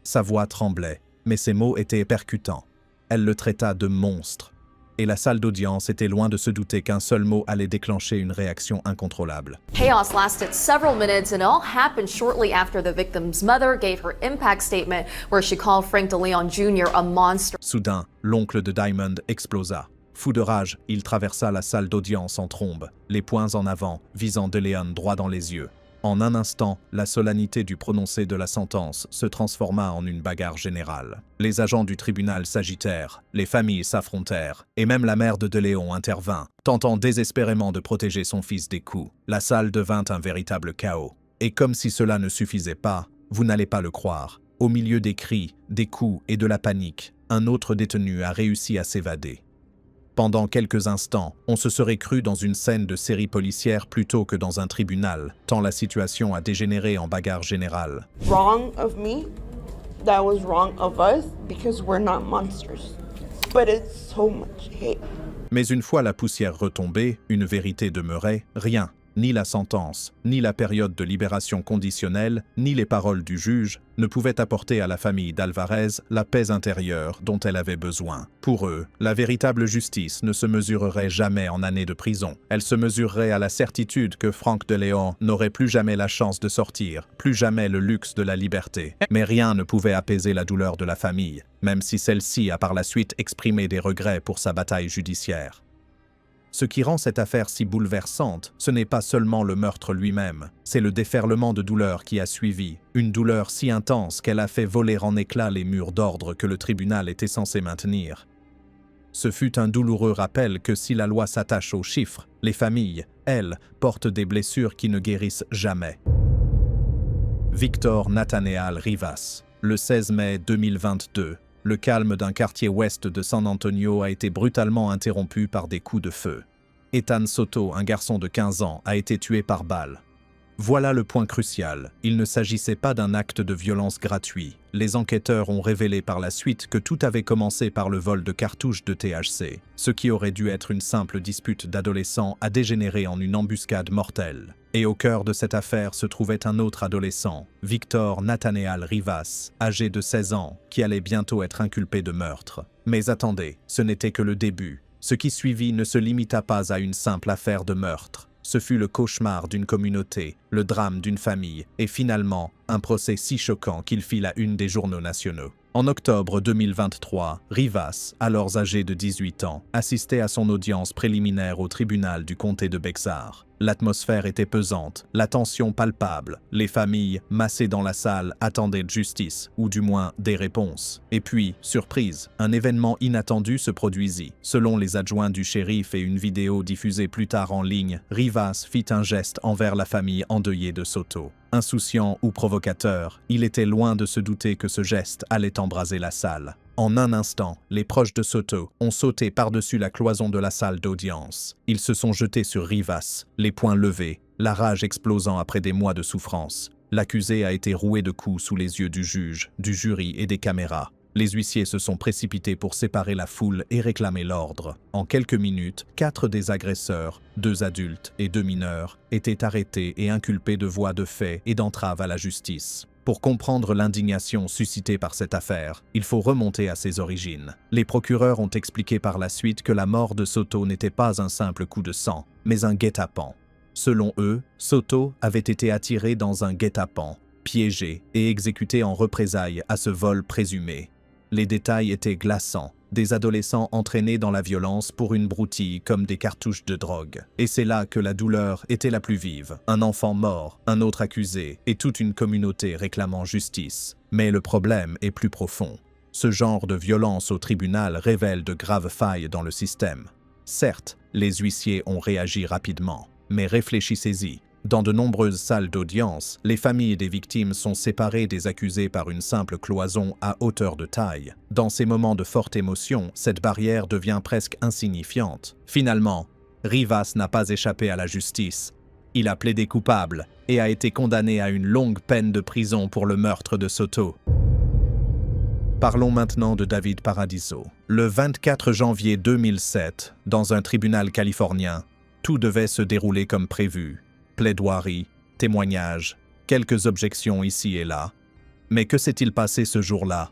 Sa voix tremblait, mais ses mots étaient percutants. Elle le traita de monstre. Et la salle d'audience était loin de se douter qu'un seul mot allait déclencher une réaction incontrôlable. Chaos lasted several minutes and all happened shortly after the victim's mother gave her impact statement where she called Frank De Leon Jr. a monster. Soudain, l'oncle de Diamond explosa. Fou de rage, il traversa la salle d'audience en trombe, les poings en avant, visant De Leon droit dans les yeux. En un instant, la solennité du prononcé de la sentence se transforma en une bagarre générale. Les agents du tribunal s'agitèrent, les familles s'affrontèrent, et même la mère de Leon intervint, tentant désespérément de protéger son fils des coups. La salle devint un véritable chaos. Et comme si cela ne suffisait pas, vous n'allez pas le croire, au milieu des cris, des coups et de la panique, un autre détenu a réussi à s'évader. Pendant quelques instants, on se serait cru dans une scène de série policière plutôt que dans un tribunal, tant la situation a dégénéré en bagarre générale. Wrong of me, that was wrong of us because we're not monsters. But it's so much hate. Mais une fois la poussière retombée, une vérité demeurait, rien. Ni la sentence, ni la période de libération conditionnelle, ni les paroles du juge ne pouvaient apporter à la famille d'Alvarez la paix intérieure dont elle avait besoin. Pour eux, la véritable justice ne se mesurerait jamais en années de prison. Elle se mesurerait à la certitude que Frank De Leon n'aurait plus jamais la chance de sortir, plus jamais le luxe de la liberté. Mais rien ne pouvait apaiser la douleur de la famille, même si celle-ci a par la suite exprimé des regrets pour sa bataille judiciaire. Ce qui rend cette affaire si bouleversante, ce n'est pas seulement le meurtre lui-même, c'est le déferlement de douleur qui a suivi, une douleur si intense qu'elle a fait voler en éclats les murs d'ordre que le tribunal était censé maintenir. Ce fut un douloureux rappel que si la loi s'attache aux chiffres, les familles, elles, portent des blessures qui ne guérissent jamais. Victor Nathaniel Rivas, le 16 mai 2022. Le calme d'un quartier ouest de San Antonio a été brutalement interrompu par des coups de feu. Ethan Soto, un garçon de 15 ans, a été tué par balle. Voilà le point crucial. Il ne s'agissait pas d'un acte de violence gratuit. Les enquêteurs ont révélé par la suite que tout avait commencé par le vol de cartouches de THC. Ce qui aurait dû être une simple dispute d'adolescents a dégénéré en une embuscade mortelle. Et au cœur de cette affaire se trouvait un autre adolescent, Victor Nathaniel Rivas, âgé de 16 ans, qui allait bientôt être inculpé de meurtre. Mais attendez, ce n'était que le début. Ce qui suivit ne se limita pas à une simple affaire de meurtre. Ce fut le cauchemar d'une communauté, le drame d'une famille, et finalement, un procès si choquant qu'il fit la une des journaux nationaux. En octobre 2023, Rivas, alors âgé de 18 ans, assistait à son audience préliminaire au tribunal du comté de Bexar. L'atmosphère était pesante, la tension palpable. Les familles, massées dans la salle, attendaient justice, ou du moins des réponses. Et puis, surprise, un événement inattendu se produisit. Selon les adjoints du shérif et une vidéo diffusée plus tard en ligne, Rivas fit un geste envers la famille endeuillée de Soto. Insouciant ou provocateur, il était loin de se douter que ce geste allait embraser la salle. En un instant, les proches de Soto ont sauté par-dessus la cloison de la salle d'audience. Ils se sont jetés sur Rivas, les poings levés, la rage explosant après des mois de souffrance. L'accusé a été roué de coups sous les yeux du juge, du jury et des caméras. Les huissiers se sont précipités pour séparer la foule et réclamer l'ordre. En quelques minutes, 4 des agresseurs, 2 adultes et 2 mineurs, étaient arrêtés et inculpés de voies de fait et d'entrave à la justice. Pour comprendre l'indignation suscitée par cette affaire, il faut remonter à ses origines. Les procureurs ont expliqué par la suite que la mort de Soto n'était pas un simple coup de sang, mais un guet-apens. Selon eux, Soto avait été attiré dans un guet-apens, piégé et exécuté en représailles à ce vol présumé. Les détails étaient glaçants. des adolescents entraînés dans la violence pour une broutille comme des cartouches de drogue. Et c'est là que la douleur était la plus vive. Un enfant mort, un autre accusé, et toute une communauté réclamant justice. Mais le problème est plus profond. Ce genre de violence au tribunal révèle de graves failles dans le système. Certes, les huissiers ont réagi rapidement, mais réfléchissez-y. Dans de nombreuses salles d'audience, les familles des victimes sont séparées des accusés par une simple cloison à hauteur de taille. Dans ces moments de forte émotion, cette barrière devient presque insignifiante. Finalement, Rivas n'a pas échappé à la justice. Il a plaidé coupable et a été condamné à une longue peine de prison pour le meurtre de Soto. Parlons maintenant de David Paradiso. Le 24 janvier 2007, dans un tribunal californien, tout devait se dérouler comme prévu. Plaidoirie, témoignages, quelques objections ici et là. Mais que s'est-il passé ce jour-là?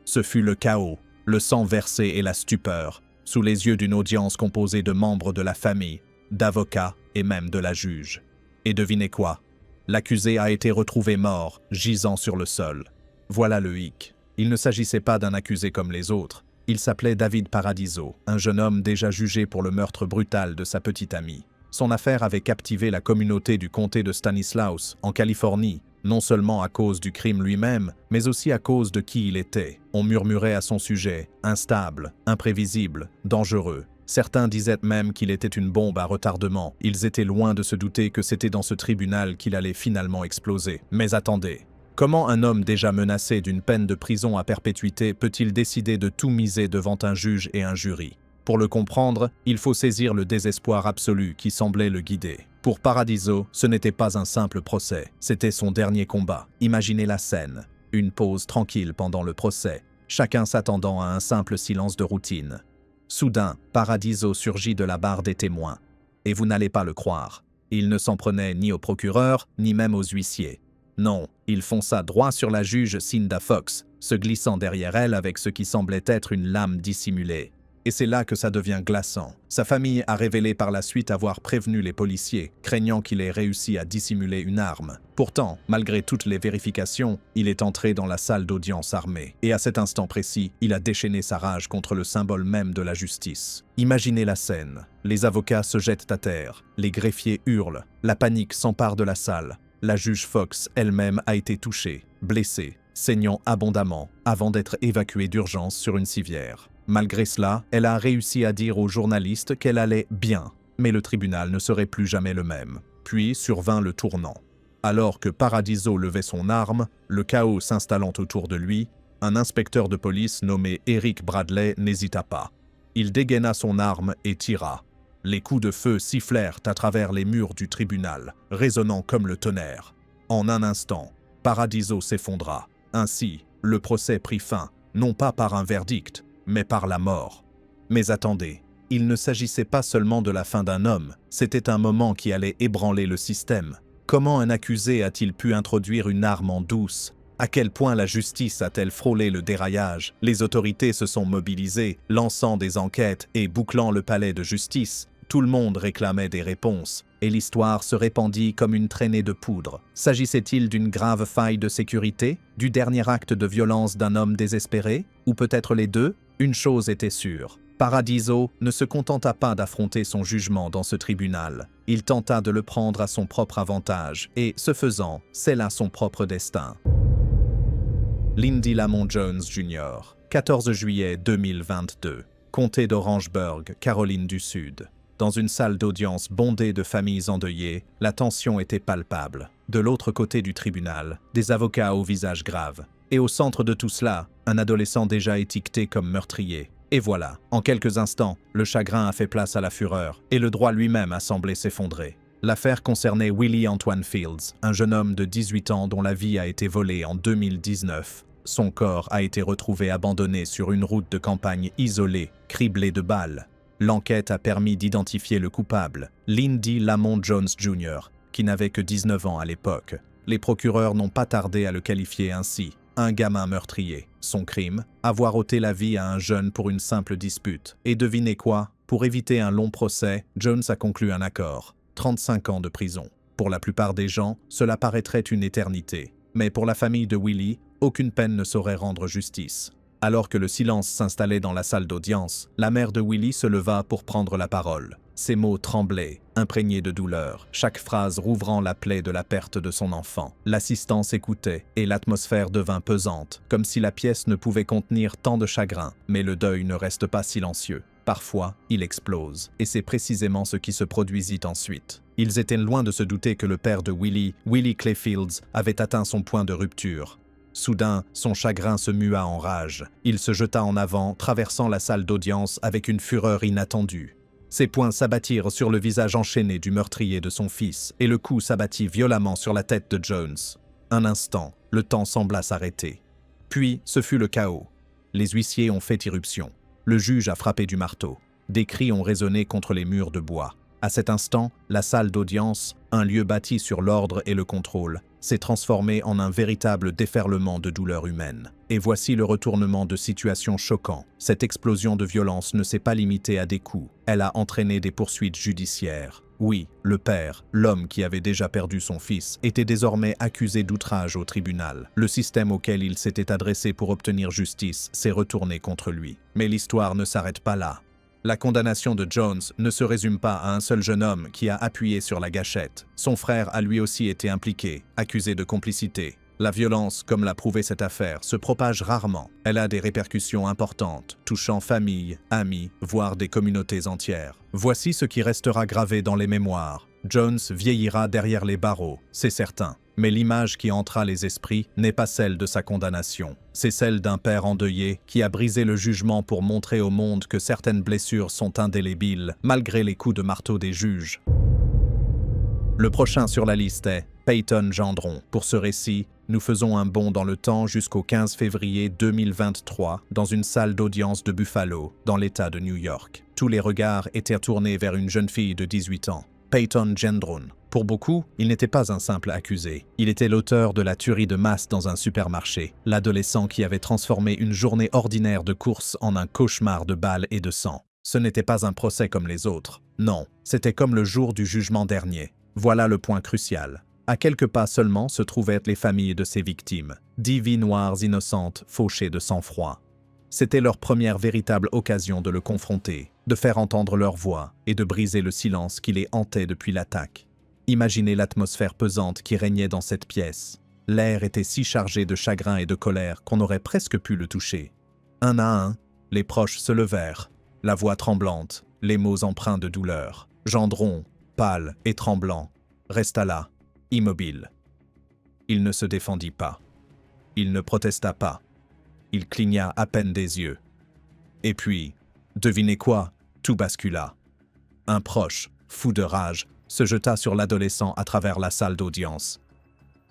Ce fut le chaos, le sang versé et la stupeur, sous les yeux d'une audience composée de membres de la famille, d'avocats et même de la juge. Et devinez quoi? L'accusé a été retrouvé mort, gisant sur le sol. Voilà le hic. Il ne s'agissait pas d'un accusé comme les autres. Il s'appelait David Paradiso, un jeune homme déjà jugé pour le meurtre brutal de sa petite amie. Son affaire avait captivé la communauté du comté de Stanislaus, en Californie, non seulement à cause du crime lui-même, mais aussi à cause de qui il était. On murmurait à son sujet, instable, imprévisible, dangereux. Certains disaient même qu'il était une bombe à retardement. Ils étaient loin de se douter que c'était dans ce tribunal qu'il allait finalement exploser. Mais attendez, comment un homme déjà menacé d'une peine de prison à perpétuité peut-il décider de tout miser devant un juge et un jury? Pour le comprendre, il faut saisir le désespoir absolu qui semblait le guider. Pour Paradiso, ce n'était pas un simple procès, c'était son dernier combat. Imaginez la scène, une pause tranquille pendant le procès, chacun s'attendant à un simple silence de routine. Soudain, Paradiso surgit de la barre des témoins. Et vous n'allez pas le croire, il ne s'en prenait ni au procureur, ni même aux huissiers. Non, il fonça droit sur la juge Cinda Fox, se glissant derrière elle avec ce qui semblait être une lame dissimulée. Et c'est là que ça devient glaçant. Sa famille a révélé par la suite avoir prévenu les policiers, craignant qu'il ait réussi à dissimuler une arme. Pourtant, malgré toutes les vérifications, il est entré dans la salle d'audience armée. Et à cet instant précis, il a déchaîné sa rage contre le symbole même de la justice. Imaginez la scène. Les avocats se jettent à terre, les greffiers hurlent, la panique s'empare de la salle. La juge Fox elle-même a été touchée, blessée, saignant abondamment, avant d'être évacuée d'urgence sur une civière. Malgré cela, elle a réussi à dire aux journalistes qu'elle allait bien, mais le tribunal ne serait plus jamais le même. Puis survint le tournant. Alors que Paradiso levait son arme, le chaos s'installant autour de lui, un inspecteur de police nommé Eric Bradley n'hésita pas. Il dégaina son arme et tira. Les coups de feu sifflèrent à travers les murs du tribunal, résonnant comme le tonnerre. En un instant, Paradiso s'effondra. Ainsi, le procès prit fin, non pas par un verdict, mais par la mort. Mais attendez, il ne s'agissait pas seulement de la fin d'un homme, c'était un moment qui allait ébranler le système. Comment un accusé a-t-il pu introduire une arme en douce? À quel point la justice a-t-elle frôlé le déraillage? Les autorités se sont mobilisées, lançant des enquêtes et bouclant le palais de justice. Tout le monde réclamait des réponses, et l'histoire se répandit comme une traînée de poudre. S'agissait-il d'une grave faille de sécurité? Du dernier acte de violence d'un homme désespéré? Ou peut-être les deux? Une chose était sûre. Paradiso ne se contenta pas d'affronter son jugement dans ce tribunal. Il tenta de le prendre à son propre avantage, et, ce faisant, scella son propre destin. Lindy Lamont Jones Jr., 14 juillet 2022, comté d'Orangeburg, Caroline du Sud. Dans une salle d'audience bondée de familles endeuillées, la tension était palpable. De l'autre côté du tribunal, des avocats au visage grave. Et au centre de tout cela, un adolescent déjà étiqueté comme meurtrier. Et voilà, en quelques instants, le chagrin a fait place à la fureur, et le droit lui-même a semblé s'effondrer. L'affaire concernait Willie Antoine Fields, un jeune homme de 18 ans dont la vie a été volée en 2019. Son corps a été retrouvé abandonné sur une route de campagne isolée, criblée de balles. L'enquête a permis d'identifier le coupable, Lindy Lamont Jones Jr., qui n'avait que 19 ans à l'époque. Les procureurs n'ont pas tardé à le qualifier ainsi. Un gamin meurtrier. Son crime, avoir ôté la vie à un jeune pour une simple dispute. Et devinez quoi? Pour éviter un long procès, Jones a conclu un accord. 35 ans de prison. Pour la plupart des gens, cela paraîtrait une éternité. Mais pour la famille de Willie, aucune peine ne saurait rendre justice. Alors que le silence s'installait dans la salle d'audience, la mère de Willie se leva pour prendre la parole. Ses mots tremblaient, imprégnés de douleur, chaque phrase rouvrant la plaie de la perte de son enfant. L'assistance écoutait, et l'atmosphère devint pesante, comme si la pièce ne pouvait contenir tant de chagrin. Mais le deuil ne reste pas silencieux. Parfois, il explose, et c'est précisément ce qui se produisit ensuite. Ils étaient loin de se douter que le père de Willie, Willie Clay Fields, avait atteint son point de rupture. Soudain, son chagrin se mua en rage. Il se jeta en avant, traversant la salle d'audience avec une fureur inattendue. Ses poings s'abattirent sur le visage enchaîné du meurtrier de son fils, et le coup s'abattit violemment sur la tête de Jones. Un instant, le temps sembla s'arrêter. Puis, ce fut le chaos. Les huissiers ont fait irruption. Le juge a frappé du marteau. Des cris ont résonné contre les murs de bois. À cet instant, la salle d'audience, un lieu bâti sur l'ordre et le contrôle, s'est transformée en un véritable déferlement de douleur humaine. Et voici le retournement de situation choquant. Cette explosion de violence ne s'est pas limitée à des coups. Elle a entraîné des poursuites judiciaires. Oui, le père, l'homme qui avait déjà perdu son fils, était désormais accusé d'outrage au tribunal. Le système auquel il s'était adressé pour obtenir justice s'est retourné contre lui. Mais l'histoire ne s'arrête pas là. La condamnation de Jones ne se résume pas à un seul jeune homme qui a appuyé sur la gâchette. Son frère a lui aussi été impliqué, accusé de complicité. La violence, comme l'a prouvé cette affaire, se propage rarement. Elle a des répercussions importantes, touchant familles, amis, voire des communautés entières. Voici ce qui restera gravé dans les mémoires. Jones vieillira derrière les barreaux, c'est certain. Mais l'image qui entra les esprits n'est pas celle de sa condamnation. C'est celle d'un père endeuillé qui a brisé le jugement pour montrer au monde que certaines blessures sont indélébiles, malgré les coups de marteau des juges. Le prochain sur la liste est Peyton Gendron. Pour ce récit, nous faisons un bond dans le temps jusqu'au 15 février 2023 dans une salle d'audience de Buffalo, dans l'État de New York. Tous les regards étaient tournés vers une jeune fille de 18 ans, Peyton Gendron. Pour beaucoup, il n'était pas un simple accusé. Il était l'auteur de la tuerie de masse dans un supermarché, l'adolescent qui avait transformé une journée ordinaire de course en un cauchemar de balles et de sang. Ce n'était pas un procès comme les autres. Non, c'était comme le jour du jugement dernier. Voilà le point crucial. À quelques pas seulement se trouvaient les familles de ces victimes, 10 vies noires innocentes fauchées de sang-froid. C'était leur première véritable occasion de le confronter, de faire entendre leur voix et de briser le silence qui les hantait depuis l'attaque. Imaginez l'atmosphère pesante qui régnait dans cette pièce. L'air était si chargé de chagrin et de colère qu'on aurait presque pu le toucher. Un à un, les proches se levèrent, la voix tremblante, les mots empreints de douleur. Gendron, pâle et tremblant, resta là, immobile. Il ne se défendit pas. Il ne protesta pas. Il cligna à peine des yeux. Et puis, devinez quoi? Tout bascula. Un proche, fou de rage, se jeta sur l'adolescent à travers la salle d'audience.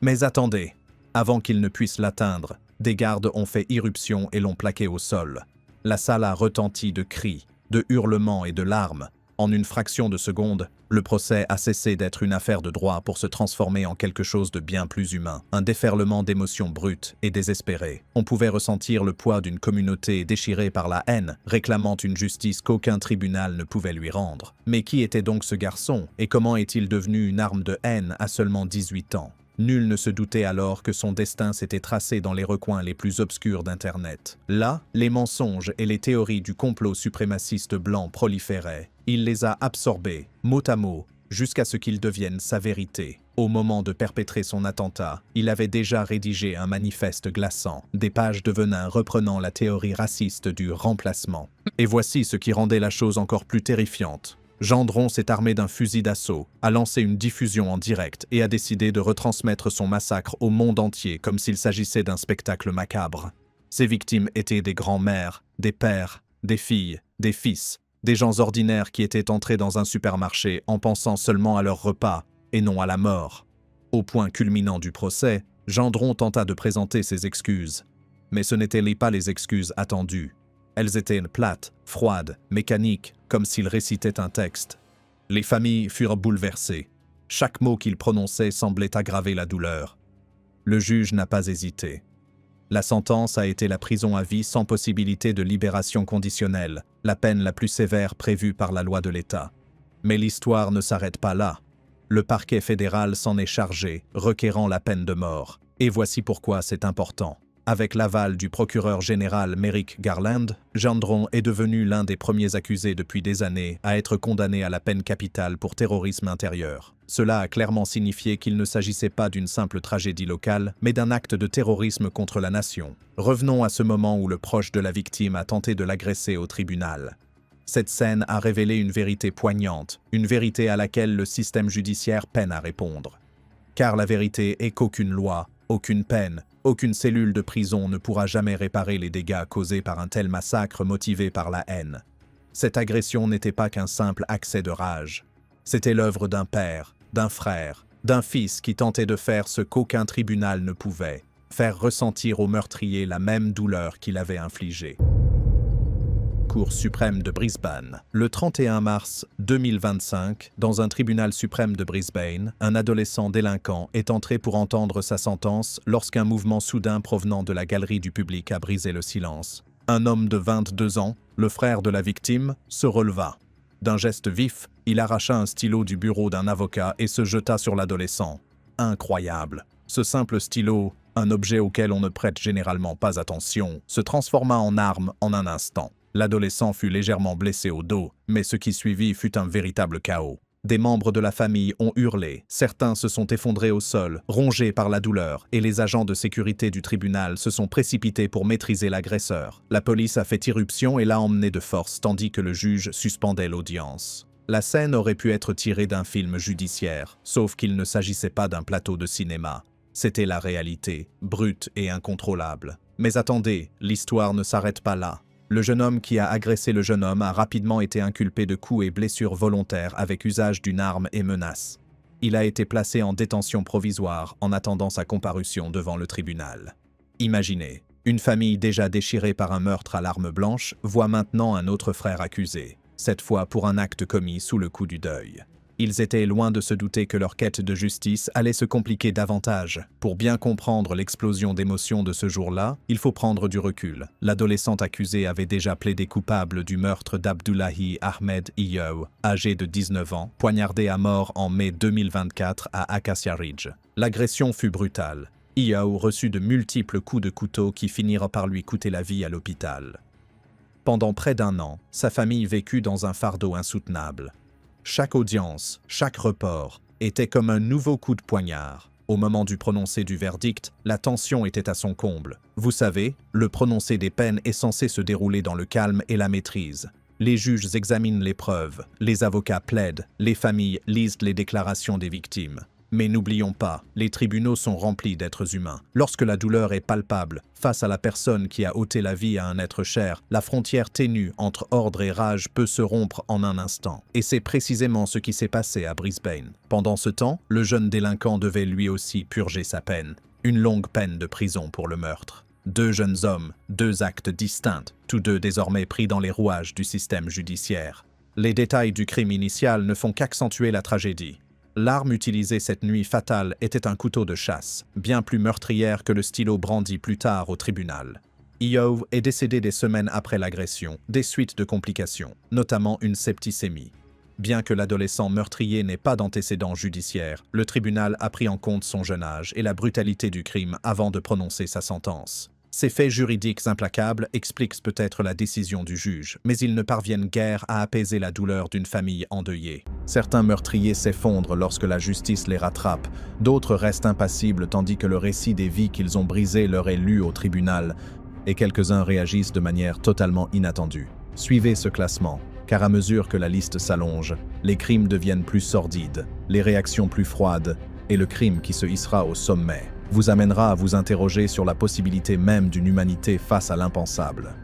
Mais attendez, avant qu'il ne puisse l'atteindre, des gardes ont fait irruption et l'ont plaqué au sol. La salle a retenti de cris, de hurlements et de larmes. En une fraction de seconde, le procès a cessé d'être une affaire de droit pour se transformer en quelque chose de bien plus humain, un déferlement d'émotions brutes et désespérées. On pouvait ressentir le poids d'une communauté déchirée par la haine, réclamant une justice qu'aucun tribunal ne pouvait lui rendre. Mais qui était donc ce garçon, et comment est-il devenu une arme de haine à seulement 18 ans ? Nul ne se doutait alors que son destin s'était tracé dans les recoins les plus obscurs d'Internet. Là, les mensonges et les théories du complot suprémaciste blanc proliféraient. Il les a absorbés, mot à mot, jusqu'à ce qu'ils deviennent sa vérité. Au moment de perpétrer son attentat, il avait déjà rédigé un manifeste glaçant, des pages de venin reprenant la théorie raciste du remplacement. Et voici ce qui rendait la chose encore plus terrifiante. Gendron s'est armé d'un fusil d'assaut, a lancé une diffusion en direct et a décidé de retransmettre son massacre au monde entier comme s'il s'agissait d'un spectacle macabre. Ses victimes étaient des grands-mères, des pères, des filles, des fils, des gens ordinaires qui étaient entrés dans un supermarché en pensant seulement à leur repas et non à la mort. Au point culminant du procès, Gendron tenta de présenter ses excuses. Mais ce n'étaient pas les excuses attendues. Elles étaient plates, froides, mécaniques, comme s'il récitait un texte. Les familles furent bouleversées. Chaque mot qu'il prononçait semblait aggraver la douleur. Le juge n'a pas hésité. La sentence a été la prison à vie sans possibilité de libération conditionnelle, la peine la plus sévère prévue par la loi de l'État. Mais l'histoire ne s'arrête pas là. Le parquet fédéral s'en est chargé, requérant la peine de mort. Et voici pourquoi c'est important. Avec l'aval du procureur général Merrick Garland, Gendron est devenu l'un des premiers accusés depuis des années à être condamné à la peine capitale pour terrorisme intérieur. Cela a clairement signifié qu'il ne s'agissait pas d'une simple tragédie locale, mais d'un acte de terrorisme contre la nation. Revenons à ce moment où le proche de la victime a tenté de l'agresser au tribunal. Cette scène a révélé une vérité poignante, une vérité à laquelle le système judiciaire peine à répondre. Car la vérité est qu'aucune loi, aucune peine, aucune cellule de prison ne pourra jamais réparer les dégâts causés par un tel massacre motivé par la haine. Cette agression n'était pas qu'un simple accès de rage. C'était l'œuvre d'un père, d'un frère, d'un fils qui tentait de faire ce qu'aucun tribunal ne pouvait, faire ressentir au meurtrier la même douleur qu'il avait infligée. Cour suprême de Brisbane. Le 31 mars 2025, dans un tribunal suprême de Brisbane, un adolescent délinquant est entré pour entendre sa sentence lorsqu'un mouvement soudain provenant de la galerie du public a brisé le silence. Un homme de 22 ans, le frère de la victime, se releva. D'un geste vif, il arracha un stylo du bureau d'un avocat et se jeta sur l'adolescent. Incroyable! Ce simple stylo, un objet auquel on ne prête généralement pas attention, se transforma en arme en un instant. L'adolescent fut légèrement blessé au dos, mais ce qui suivit fut un véritable chaos. Des membres de la famille ont hurlé, certains se sont effondrés au sol, rongés par la douleur, et les agents de sécurité du tribunal se sont précipités pour maîtriser l'agresseur. La police a fait irruption et l'a emmené de force, tandis que le juge suspendait l'audience. La scène aurait pu être tirée d'un film judiciaire, sauf qu'il ne s'agissait pas d'un plateau de cinéma. C'était la réalité, brute et incontrôlable. Mais attendez, l'histoire ne s'arrête pas là. Le jeune homme qui a agressé le jeune homme a rapidement été inculpé de coups et blessures volontaires avec usage d'une arme et menace. Il a été placé en détention provisoire en attendant sa comparution devant le tribunal. Imaginez, une famille déjà déchirée par un meurtre à l'arme blanche voit maintenant un autre frère accusé, cette fois pour un acte commis sous le coup du deuil. Ils étaient loin de se douter que leur quête de justice allait se compliquer davantage. Pour bien comprendre l'explosion d'émotions de ce jour-là, il faut prendre du recul. L'adolescente accusée avait déjà plaidé coupable du meurtre d'Abdullahi Ahmed Iyow, âgé de 19 ans, poignardé à mort en mai 2024 à Acacia Ridge. L'agression fut brutale. Iyow reçut de multiples coups de couteau qui finirent par lui coûter la vie à l'hôpital. Pendant près d'un an, sa famille vécut dans un fardeau insoutenable. Chaque audience, chaque report, était comme un nouveau coup de poignard. Au moment du prononcé du verdict, la tension était à son comble. Vous savez, le prononcé des peines est censé se dérouler dans le calme et la maîtrise. Les juges examinent les preuves, les avocats plaident, les familles lisent les déclarations des victimes. Mais n'oublions pas, les tribunaux sont remplis d'êtres humains. Lorsque la douleur est palpable, face à la personne qui a ôté la vie à un être cher, la frontière ténue entre ordre et rage peut se rompre en un instant. Et c'est précisément ce qui s'est passé à Brisbane. Pendant ce temps, le jeune délinquant devait lui aussi purger sa peine. Une longue peine de prison pour le meurtre. 2 jeunes hommes, 2 actes distincts, tous deux désormais pris dans les rouages du système judiciaire. Les détails du crime initial ne font qu'accentuer la tragédie. L'arme utilisée cette nuit fatale était un couteau de chasse, bien plus meurtrière que le stylo brandi plus tard au tribunal. Iyow est décédé des semaines après l'agression, des suites de complications, notamment une septicémie. Bien que l'adolescent meurtrier n'ait pas d'antécédents judiciaires, le tribunal a pris en compte son jeune âge et la brutalité du crime avant de prononcer sa sentence. Ces faits juridiques implacables expliquent peut-être la décision du juge, mais ils ne parviennent guère à apaiser la douleur d'une famille endeuillée. Certains meurtriers s'effondrent lorsque la justice les rattrape, d'autres restent impassibles tandis que le récit des vies qu'ils ont brisées leur est lu au tribunal, et quelques-uns réagissent de manière totalement inattendue. Suivez ce classement, car à mesure que la liste s'allonge, les crimes deviennent plus sordides, les réactions plus froides, et le crime qui se hissera au sommet vous amènera à vous interroger sur la possibilité même d'une humanité face à l'impensable.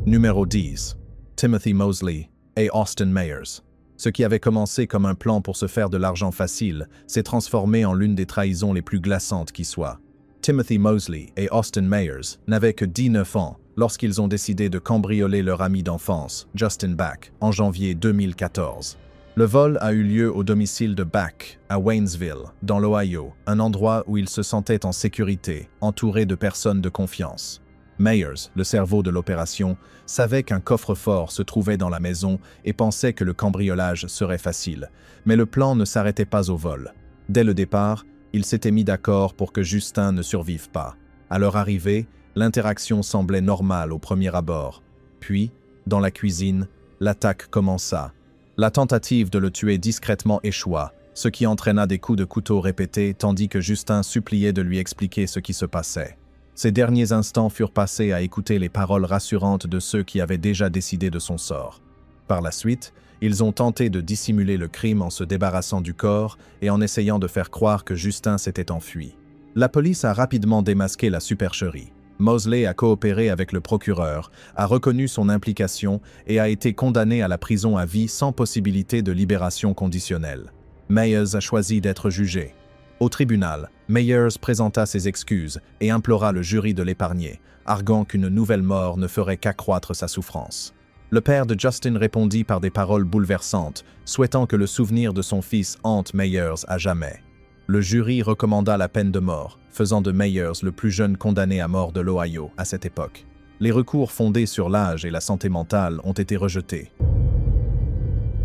Numéro 10. Timothy Mosley et Austin Mayers. Ce qui avait commencé comme un plan pour se faire de l'argent facile s'est transformé en l'une des trahisons les plus glaçantes qui soient. Timothy Mosley et Austin Mayers n'avaient que 19 ans lorsqu'ils ont décidé de cambrioler leur ami d'enfance, Justin Back, en janvier 2014. Le vol a eu lieu au domicile de Back, à Waynesville, dans l'Ohio, un endroit où il se sentait en sécurité, entouré de personnes de confiance. Mayers, le cerveau de l'opération, savait qu'un coffre-fort se trouvait dans la maison et pensait que le cambriolage serait facile. Mais le plan ne s'arrêtait pas au vol. Dès le départ, il s'était mis d'accord pour que Justin ne survive pas. À leur arrivée, l'interaction semblait normale au premier abord. Puis, dans la cuisine, l'attaque commença. La tentative de le tuer discrètement échoua, ce qui entraîna des coups de couteau répétés tandis que Justin suppliait de lui expliquer ce qui se passait. Ces derniers instants furent passés à écouter les paroles rassurantes de ceux qui avaient déjà décidé de son sort. Par la suite, ils ont tenté de dissimuler le crime en se débarrassant du corps et en essayant de faire croire que Justin s'était enfui. La police a rapidement démasqué la supercherie. Mosley a coopéré avec le procureur, a reconnu son implication et a été condamné à la prison à vie sans possibilité de libération conditionnelle. Meyers a choisi d'être jugé. Au tribunal, Meyers présenta ses excuses et implora le jury de l'épargner, arguant qu'une nouvelle mort ne ferait qu'accroître sa souffrance. Le père de Justin répondit par des paroles bouleversantes, souhaitant que le souvenir de son fils hante Meyers à jamais. Le jury recommanda la peine de mort, faisant de Meyers le plus jeune condamné à mort de l'Ohio à cette époque. Les recours fondés sur l'âge et la santé mentale ont été rejetés.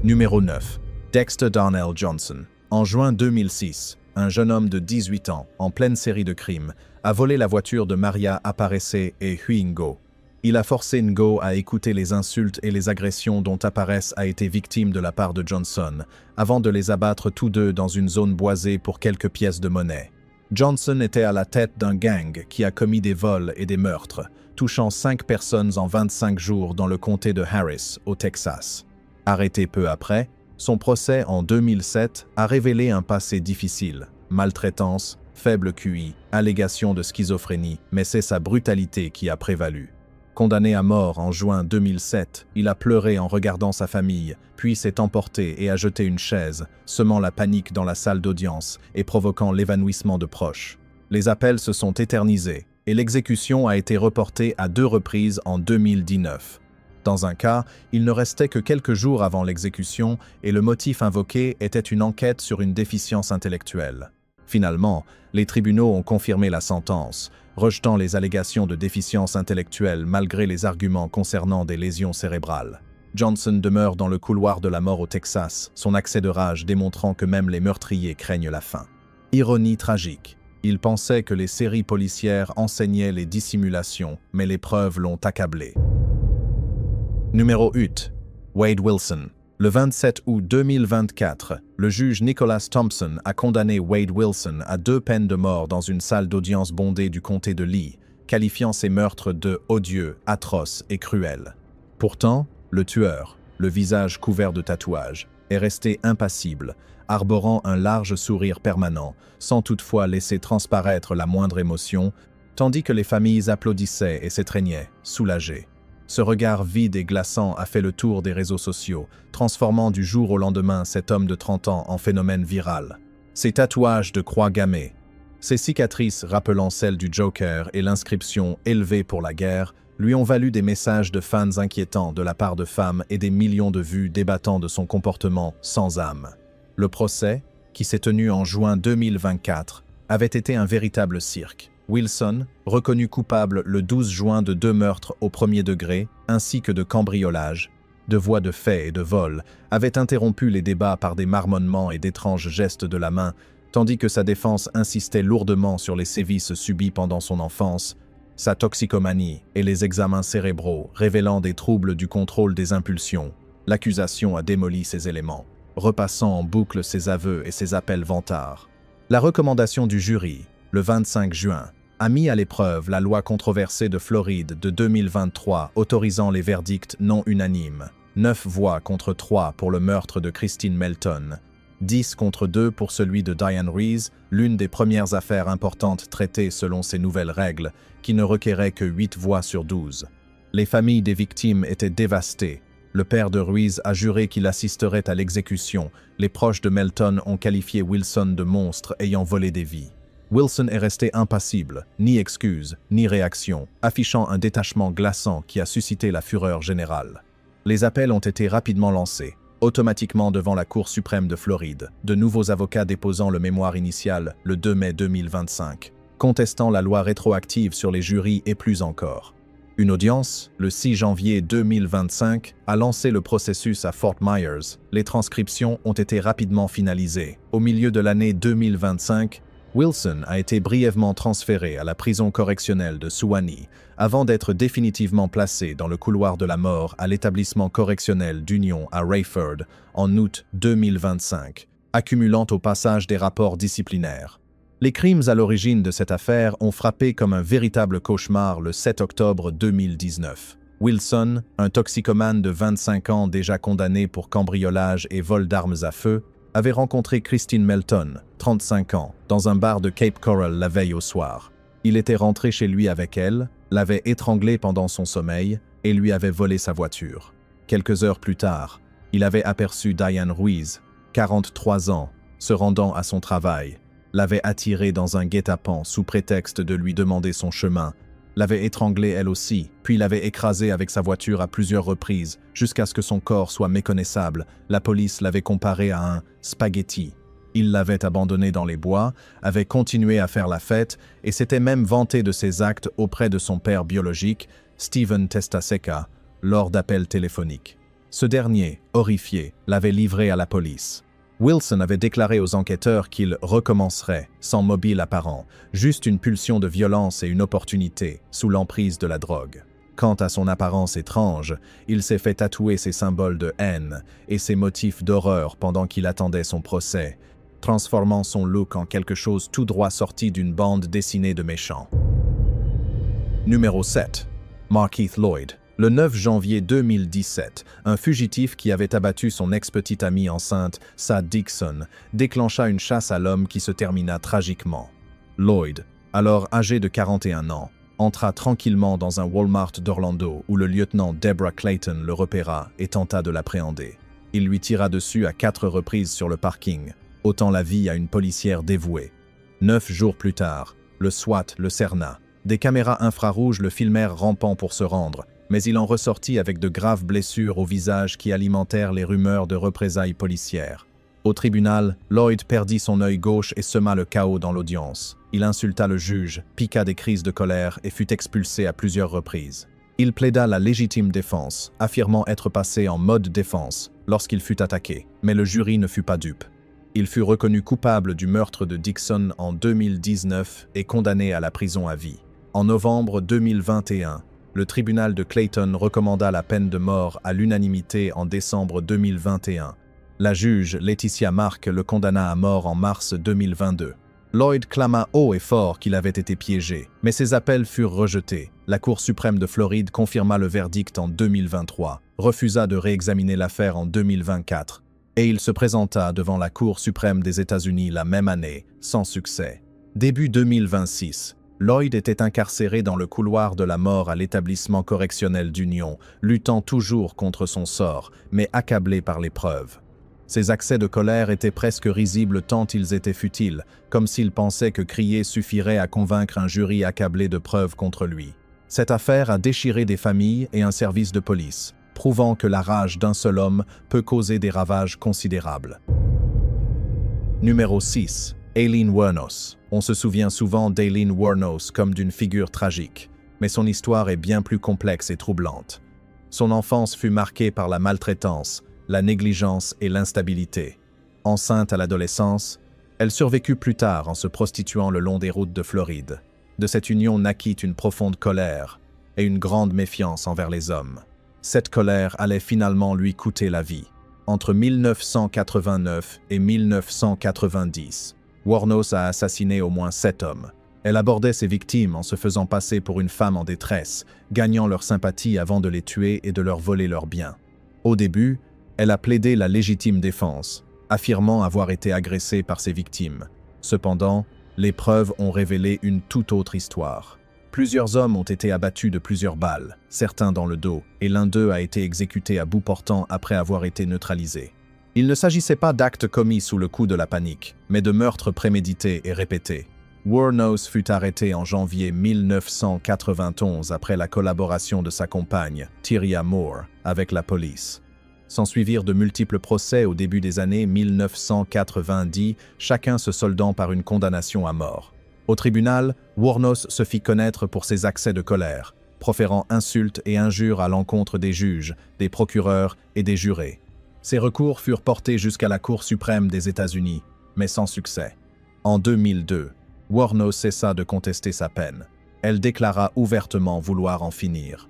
Numéro 9. Dexter Darnell Johnson. En juin 2006, un jeune homme de 18 ans, en pleine série de crimes, a volé la voiture de Maria Aparece et Hui Ngo. Il a forcé Ngo à écouter les insultes et les agressions dont Aparece a été victime de la part de Johnson, avant de les abattre tous deux dans une zone boisée pour quelques pièces de monnaie. Johnson était à la tête d'un gang qui a commis des vols et des meurtres, touchant 5 personnes en 25 jours dans le comté de Harris, au Texas. Arrêté peu après, son procès en 2007 a révélé un passé difficile, maltraitance, faible QI, allégation de schizophrénie, mais c'est sa brutalité qui a prévalu. Condamné à mort en juin 2007, il a pleuré en regardant sa famille, puis s'est emporté et a jeté une chaise, semant la panique dans la salle d'audience et provoquant l'évanouissement de proches. Les appels se sont éternisés et l'exécution a été reportée à 2 reprises en 2019. Dans un cas, il ne restait que quelques jours avant l'exécution et le motif invoqué était une enquête sur une déficience intellectuelle. Finalement, les tribunaux ont confirmé la sentence, rejetant les allégations de déficience intellectuelle malgré les arguments concernant des lésions cérébrales. Johnson demeure dans le couloir de la mort au Texas, son accès de rage démontrant que même les meurtriers craignent la fin. Ironie tragique. Il pensait que les séries policières enseignaient les dissimulations, mais les preuves l'ont accablé. Numéro 8. Wade Wilson. Le 27 août 2024, le juge Nicholas Thompson a condamné Wade Wilson à 2 peines de mort dans une salle d'audience bondée du comté de Lee, qualifiant ces meurtres de odieux, atroces et cruels. Pourtant, le tueur, le visage couvert de tatouages, est resté impassible, arborant un large sourire permanent, sans toutefois laisser transparaître la moindre émotion, tandis que les familles applaudissaient et s'étreignaient, soulagées. Ce regard vide et glaçant a fait le tour des réseaux sociaux, transformant du jour au lendemain cet homme de 30 ans en phénomène viral. Ses tatouages de croix gammées, ses cicatrices rappelant celles du Joker et l'inscription « Élevé pour la guerre » lui ont valu des messages de fans inquiétants de la part de femmes et des millions de vues débattant de son comportement sans âme. Le procès, qui s'est tenu en juin 2024, avait été un véritable cirque. Wilson, reconnu coupable le 12 juin de 2 meurtres au premier degré, ainsi que de cambriolage, de voies de fait et de vol, avait interrompu les débats par des marmonnements et d'étranges gestes de la main, tandis que sa défense insistait lourdement sur les sévices subis pendant son enfance, sa toxicomanie et les examens cérébraux révélant des troubles du contrôle des impulsions. L'accusation a démoli ces éléments, repassant en boucle ses aveux et ses appels vantards. La recommandation du jury, le 25 juin, a mis à l'épreuve la loi controversée de Floride de 2023 autorisant les verdicts non unanimes. 9 voix contre 3 pour le meurtre de Christine Melton, 10 contre 2 pour celui de Diane Reese, l'une des premières affaires importantes traitées selon ces nouvelles règles, qui ne requéraient que 8 voix sur 12. Les familles des victimes étaient dévastées. Le père de Ruiz a juré qu'il assisterait à l'exécution. Les proches de Melton ont qualifié Wilson de monstre ayant volé des vies. Wilson est resté impassible, ni excuse, ni réaction, affichant un détachement glaçant qui a suscité la fureur générale. Les appels ont été rapidement lancés, automatiquement devant la Cour suprême de Floride, de nouveaux avocats déposant le mémoire initial le 2 mai 2025, contestant la loi rétroactive sur les jurys et plus encore. Une audience, le 6 janvier 2025, a lancé le processus à Fort Myers. Les transcriptions ont été rapidement finalisées. Au milieu de l'année 2025, Wilson a été brièvement transféré à la prison correctionnelle de Suwannee avant d'être définitivement placé dans le couloir de la mort à l'établissement correctionnel d'Union à Rayford en août 2025, accumulant au passage des rapports disciplinaires. Les crimes à l'origine de cette affaire ont frappé comme un véritable cauchemar le 7 octobre 2019. Wilson, un toxicomane de 25 ans déjà condamné pour cambriolage et vol d'armes à feu, avait rencontré Christine Melton, 35 ans, dans un bar de Cape Coral la veille au soir. Il était rentré chez lui avec elle, l'avait étranglée pendant son sommeil et lui avait volé sa voiture. Quelques heures plus tard, il avait aperçu Diane Ruiz, 43 ans, se rendant à son travail, l'avait attirée dans un guet-apens sous prétexte de lui demander son chemin, l'avait étranglée elle aussi, puis l'avait écrasée avec sa voiture à plusieurs reprises, jusqu'à ce que son corps soit méconnaissable. La police l'avait comparé à un « spaghetti ». Il l'avait abandonné dans les bois, avait continué à faire la fête et s'était même vanté de ses actes auprès de son père biologique, Steven Testaseca, lors d'appels téléphoniques. Ce dernier, horrifié, l'avait livré à la police. Wilson avait déclaré aux enquêteurs qu'il recommencerait, sans mobile apparent, juste une pulsion de violence et une opportunité, sous l'emprise de la drogue. Quant à son apparence étrange, il s'est fait tatouer ses symboles de haine et ses motifs d'horreur pendant qu'il attendait son procès, transformant son look en quelque chose tout droit sorti d'une bande dessinée de méchants. Numéro 7. Markeith Lloyd. Le 9 janvier 2017, un fugitif qui avait abattu son ex-petite amie enceinte, Sad Dixon, déclencha une chasse à l'homme qui se termina tragiquement. Lloyd, alors âgé de 41 ans, entra tranquillement dans un Walmart d'Orlando où le lieutenant Deborah Clayton le repéra et tenta de l'appréhender. Il lui tira dessus à 4 reprises sur le parking, ôtant la vie à une policière dévouée. 9 jours plus tard, le SWAT le cerna. Des caméras infrarouges le filmèrent rampant pour se rendre, mais il en ressortit avec de graves blessures au visage qui alimentèrent les rumeurs de représailles policières. Au tribunal, Lloyd perdit son œil gauche et sema le chaos dans l'audience. Il insulta le juge, piqua des crises de colère et fut expulsé à plusieurs reprises. Il plaida la légitime défense, affirmant être passé en mode défense lorsqu'il fut attaqué, mais le jury ne fut pas dupe. Il fut reconnu coupable du meurtre de Dixon en 2019 et condamné à la prison à vie. En novembre 2021, le tribunal de Clayton recommanda la peine de mort à l'unanimité en décembre 2021. La juge Laetitia Mark le condamna à mort en mars 2022. Lloyd clama haut et fort qu'il avait été piégé, mais ses appels furent rejetés. La Cour suprême de Floride confirma le verdict en 2023, refusa de réexaminer l'affaire en 2024, et il se présenta devant la Cour suprême des États-Unis la même année, sans succès. Début 2026, Lloyd était incarcéré dans le couloir de la mort à l'établissement correctionnel d'Union, luttant toujours contre son sort, mais accablé par les preuves. Ses accès de colère étaient presque risibles tant ils étaient futiles, comme s'il pensait que crier suffirait à convaincre un jury accablé de preuves contre lui. Cette affaire a déchiré des familles et un service de police, prouvant que la rage d'un seul homme peut causer des ravages considérables. Numéro 6. Aileen Wuornos. On se souvient souvent d'Aileen Wuornos comme d'une figure tragique, mais son histoire est bien plus complexe et troublante. Son enfance fut marquée par la maltraitance, la négligence et l'instabilité. Enceinte à l'adolescence, elle survécut plus tard en se prostituant le long des routes de Floride. De cette union naquit une profonde colère et une grande méfiance envers les hommes. Cette colère allait finalement lui coûter la vie. Entre 1989 et 1990, Wuornos a assassiné au moins 7 hommes. Elle abordait ses victimes en se faisant passer pour une femme en détresse, gagnant leur sympathie avant de les tuer et de leur voler leurs biens. Au début, elle a plaidé la légitime défense, affirmant avoir été agressée par ses victimes. Cependant, les preuves ont révélé une toute autre histoire. Plusieurs hommes ont été abattus de plusieurs balles, certains dans le dos, et l'un d'eux a été exécuté à bout portant après avoir été neutralisé. Il ne s'agissait pas d'actes commis sous le coup de la panique, mais de meurtres prémédités et répétés. Wuornos fut arrêté en janvier 1991 après la collaboration de sa compagne, Tyria Moore, avec la police. S'ensuivirent de multiples procès au début des années 1990, chacun se soldant par une condamnation à mort. Au tribunal, Wuornos se fit connaître pour ses accès de colère, proférant insultes et injures à l'encontre des juges, des procureurs et des jurés. Ces recours furent portés jusqu'à la Cour suprême des États-Unis, mais sans succès. En 2002, Wuornos cessa de contester sa peine. Elle déclara ouvertement vouloir en finir.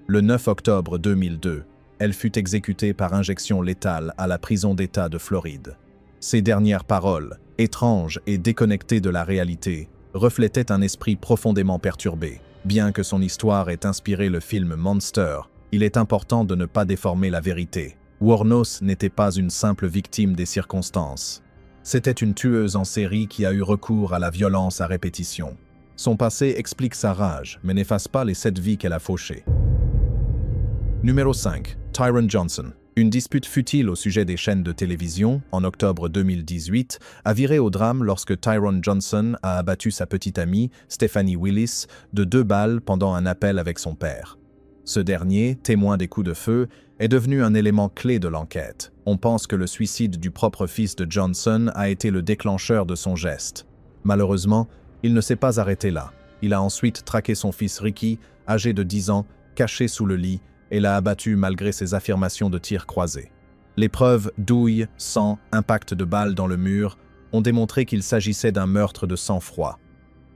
Le 9 octobre 2002, elle fut exécutée par injection létale à la prison d'État de Floride. Ses dernières paroles, étranges et déconnectées de la réalité, reflétaient un esprit profondément perturbé. Bien que son histoire ait inspiré le film Monster, il est important de ne pas déformer la vérité. Wuornos n'était pas une simple victime des circonstances. C'était une tueuse en série qui a eu recours à la violence à répétition. Son passé explique sa rage, mais n'efface pas les 7 vies qu'elle a fauchées. Numéro 5. Tyron Johnson. Une dispute futile au sujet des chaînes de télévision, en octobre 2018, a viré au drame lorsque Tyron Johnson a abattu sa petite amie, Stephanie Willis, de 2 balles pendant un appel avec son père. Ce dernier, témoin des coups de feu, est devenu un élément clé de l'enquête. On pense que le suicide du propre fils de Johnson a été le déclencheur de son geste. Malheureusement, il ne s'est pas arrêté là. Il a ensuite traqué son fils Ricky, âgé de 10 ans, caché sous le lit, et l'a abattu malgré ses affirmations de tirs croisés. Les preuves douille, sang, impact de balles dans le mur ont démontré qu'il s'agissait d'un meurtre de sang-froid.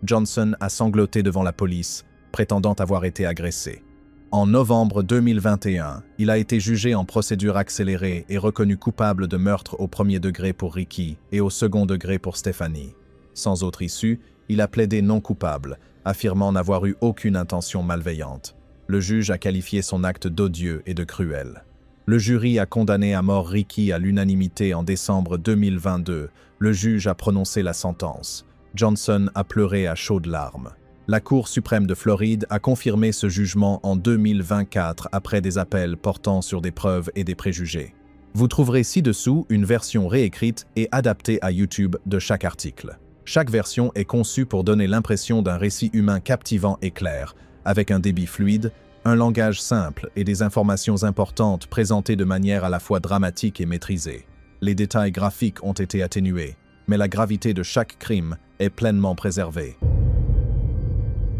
Johnson a sangloté devant la police, prétendant avoir été agressé. En novembre 2021, il a été jugé en procédure accélérée et reconnu coupable de meurtre au premier degré pour Ricky et au second degré pour Stephanie. Sans autre issue, il a plaidé non coupable, affirmant n'avoir eu aucune intention malveillante. Le juge a qualifié son acte d'odieux et de cruel. Le jury a condamné à mort Ricky à l'unanimité en décembre 2022. Le juge a prononcé la sentence. Johnson a pleuré à chaudes larmes. La Cour suprême de Floride a confirmé ce jugement en 2024 après des appels portant sur des preuves et des préjugés. Vous trouverez ci-dessous une version réécrite et adaptée à YouTube de chaque article. Chaque version est conçue pour donner l'impression d'un récit humain captivant et clair, avec un débit fluide, un langage simple et des informations importantes présentées de manière à la fois dramatique et maîtrisée. Les détails graphiques ont été atténués, mais la gravité de chaque crime est pleinement préservée.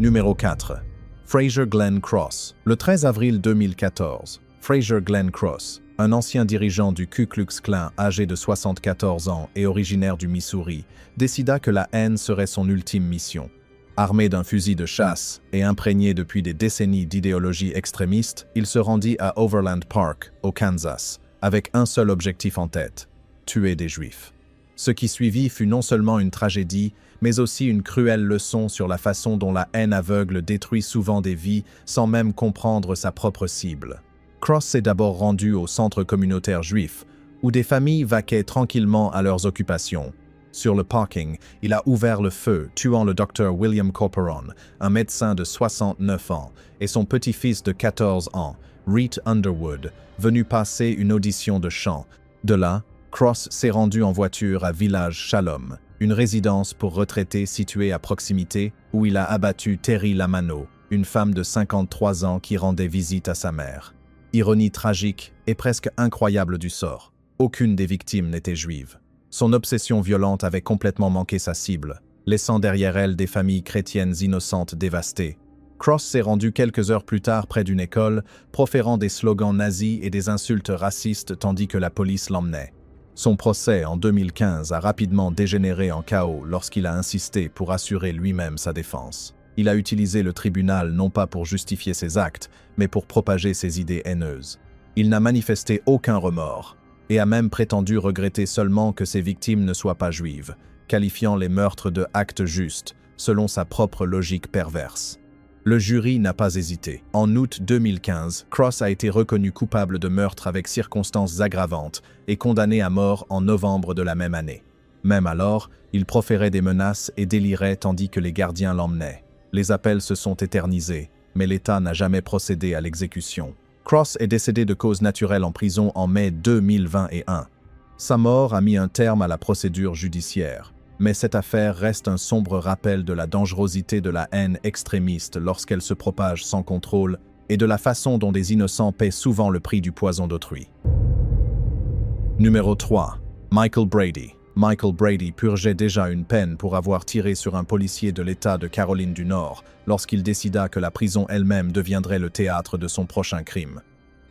Numéro 4. Fraser Glenn Cross. Le 13 avril 2014, Fraser Glenn Cross, un ancien dirigeant du Ku Klux Klan âgé de 74 ans et originaire du Missouri, décida que la haine serait son ultime mission. Armé d'un fusil de chasse et imprégné depuis des décennies d'idéologie extrémiste, il se rendit à Overland Park, au Kansas, avec un seul objectif en tête, tuer des Juifs. Ce qui suivit fut non seulement une tragédie, mais aussi une cruelle leçon sur la façon dont la haine aveugle détruit souvent des vies sans même comprendre sa propre cible. Cross s'est d'abord rendu au centre communautaire juif, où des familles vaquaient tranquillement à leurs occupations. Sur le parking, il a ouvert le feu, tuant le docteur William Corporon, un médecin de 69 ans, et son petit-fils de 14 ans, Reed Underwood, venu passer une audition de chant. De là, Cross s'est rendu en voiture à Village Shalom, une résidence pour retraités située à proximité, où il a abattu Terry Lamano, une femme de 53 ans qui rendait visite à sa mère. Ironie tragique et presque incroyable du sort, aucune des victimes n'était juive. Son obsession violente avait complètement manqué sa cible, laissant derrière elle des familles chrétiennes innocentes dévastées. Cross s'est rendu quelques heures plus tard près d'une école, proférant des slogans nazis et des insultes racistes tandis que la police l'emmenait. Son procès en 2015 a rapidement dégénéré en chaos lorsqu'il a insisté pour assurer lui-même sa défense. Il a utilisé le tribunal non pas pour justifier ses actes, mais pour propager ses idées haineuses. Il n'a manifesté aucun remords, et a même prétendu regretter seulement que ses victimes ne soient pas juives, qualifiant les meurtres de actes justes, selon sa propre logique perverse. Le jury n'a pas hésité. En août 2015, Cross a été reconnu coupable de meurtre avec circonstances aggravantes et condamné à mort en novembre de la même année. Même alors, il proférait des menaces et délirait tandis que les gardiens l'emmenaient. Les appels se sont éternisés, mais l'État n'a jamais procédé à l'exécution. Cross est décédé de cause naturelle en prison en mai 2021. Sa mort a mis un terme à la procédure judiciaire, mais cette affaire reste un sombre rappel de la dangerosité de la haine extrémiste lorsqu'elle se propage sans contrôle et de la façon dont des innocents paient souvent le prix du poison d'autrui. Numéro 3. Michael Brady. Michael Brady purgeait déjà une peine pour avoir tiré sur un policier de l'État de Caroline du Nord lorsqu'il décida que la prison elle-même deviendrait le théâtre de son prochain crime.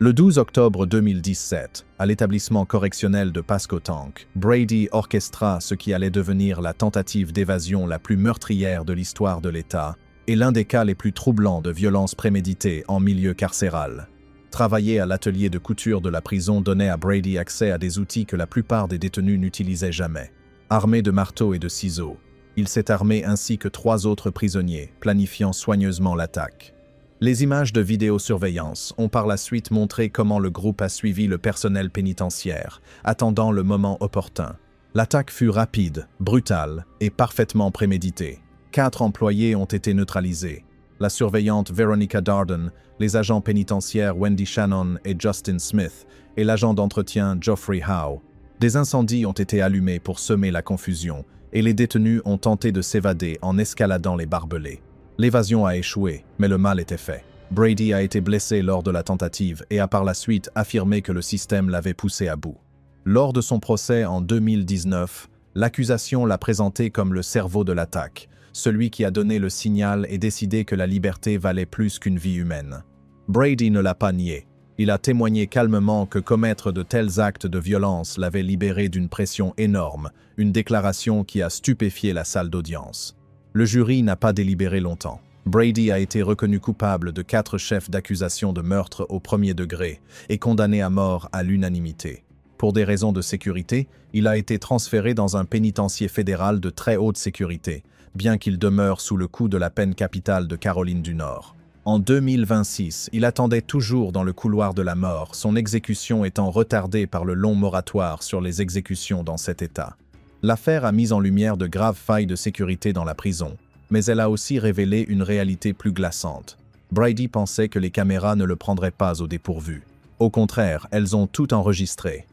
Le 12 octobre 2017, à l'établissement correctionnel de Pasquotank, Brady orchestra ce qui allait devenir la tentative d'évasion la plus meurtrière de l'histoire de l'État et l'un des cas les plus troublants de violence préméditée en milieu carcéral. Travailler à l'atelier de couture de la prison donnait à Brady accès à des outils que la plupart des détenus n'utilisaient jamais. Armé de marteaux et de ciseaux, il s'est armé ainsi que 3 autres prisonniers, planifiant soigneusement l'attaque. Les images de vidéosurveillance ont par la suite montré comment le groupe a suivi le personnel pénitentiaire, attendant le moment opportun. L'attaque fut rapide, brutale et parfaitement préméditée. 4 employés ont été neutralisés. La surveillante Veronica Darden, les agents pénitentiaires Wendy Shannon et Justin Smith, et l'agent d'entretien Geoffrey Howe. Des incendies ont été allumés pour semer la confusion, et les détenus ont tenté de s'évader en escaladant les barbelés. L'évasion a échoué, mais le mal était fait. Brady a été blessé lors de la tentative et a par la suite affirmé que le système l'avait poussé à bout. Lors de son procès en 2019, l'accusation l'a présenté comme le cerveau de l'attaque, celui qui a donné le signal et décidé que la liberté valait plus qu'une vie humaine. Brady ne l'a pas nié. Il a témoigné calmement que commettre de tels actes de violence l'avait libéré d'une pression énorme, une déclaration qui a stupéfié la salle d'audience. Le jury n'a pas délibéré longtemps. Brady a été reconnu coupable de 4 chefs d'accusation de meurtre au premier degré et condamné à mort à l'unanimité. Pour des raisons de sécurité, il a été transféré dans un pénitencier fédéral de très haute sécurité, bien qu'il demeure sous le coup de la peine capitale de Caroline du Nord. En 2026, il attendait toujours dans le couloir de la mort, son exécution étant retardée par le long moratoire sur les exécutions dans cet État. L'affaire a mis en lumière de graves failles de sécurité dans la prison, mais elle a aussi révélé une réalité plus glaçante. Brady pensait que les caméras ne le prendraient pas au dépourvu. Au contraire, elles ont tout enregistré.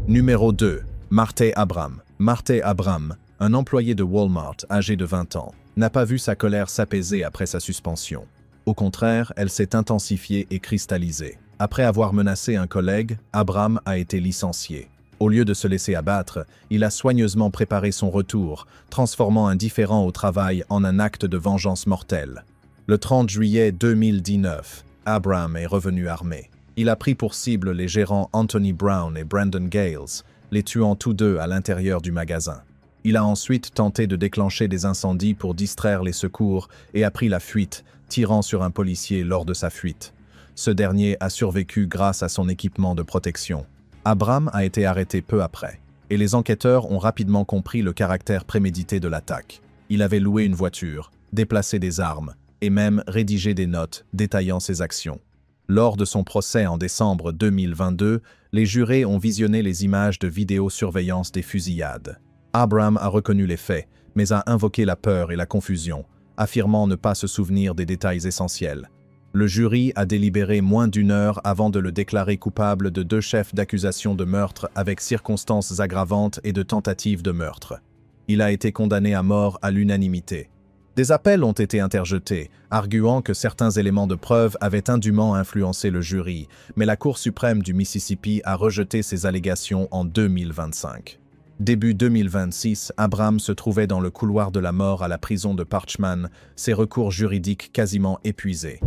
Numéro 2. Marte Abram. Marte Abram, un employé de Walmart âgé de 20 ans, n'a pas vu sa colère s'apaiser après sa suspension. Au contraire, elle s'est intensifiée et cristallisée. Après avoir menacé un collègue, Abram a été licencié. Au lieu de se laisser abattre, il a soigneusement préparé son retour, transformant un différend au travail en un acte de vengeance mortelle. Le 30 juillet 2019, Abram est revenu armé. Il a pris pour cible les gérants Anthony Brown et Brandon Gales, les tuant tous deux à l'intérieur du magasin. Il a ensuite tenté de déclencher des incendies pour distraire les secours et a pris la fuite, tirant sur un policier lors de sa fuite. Ce dernier a survécu grâce à son équipement de protection. Abram a été arrêté peu après, et les enquêteurs ont rapidement compris le caractère prémédité de l'attaque. Il avait loué une voiture, déplacé des armes, et même rédigé des notes détaillant ses actions. Lors de son procès en décembre 2022, les jurés ont visionné les images de vidéosurveillance des fusillades. Abram a reconnu les faits, mais a invoqué la peur et la confusion, affirmant ne pas se souvenir des détails essentiels. Le jury a délibéré moins d'1 heure avant de le déclarer coupable de 2 chefs d'accusation de meurtre avec circonstances aggravantes et de tentative de meurtre. Il a été condamné à mort à l'unanimité. Des appels ont été interjetés, arguant que certains éléments de preuve avaient indûment influencé le jury, mais la Cour suprême du Mississippi a rejeté ces allégations en 2025. Début 2026, Abram se trouvait dans le couloir de la mort à la prison de Parchman, ses recours juridiques quasiment épuisés.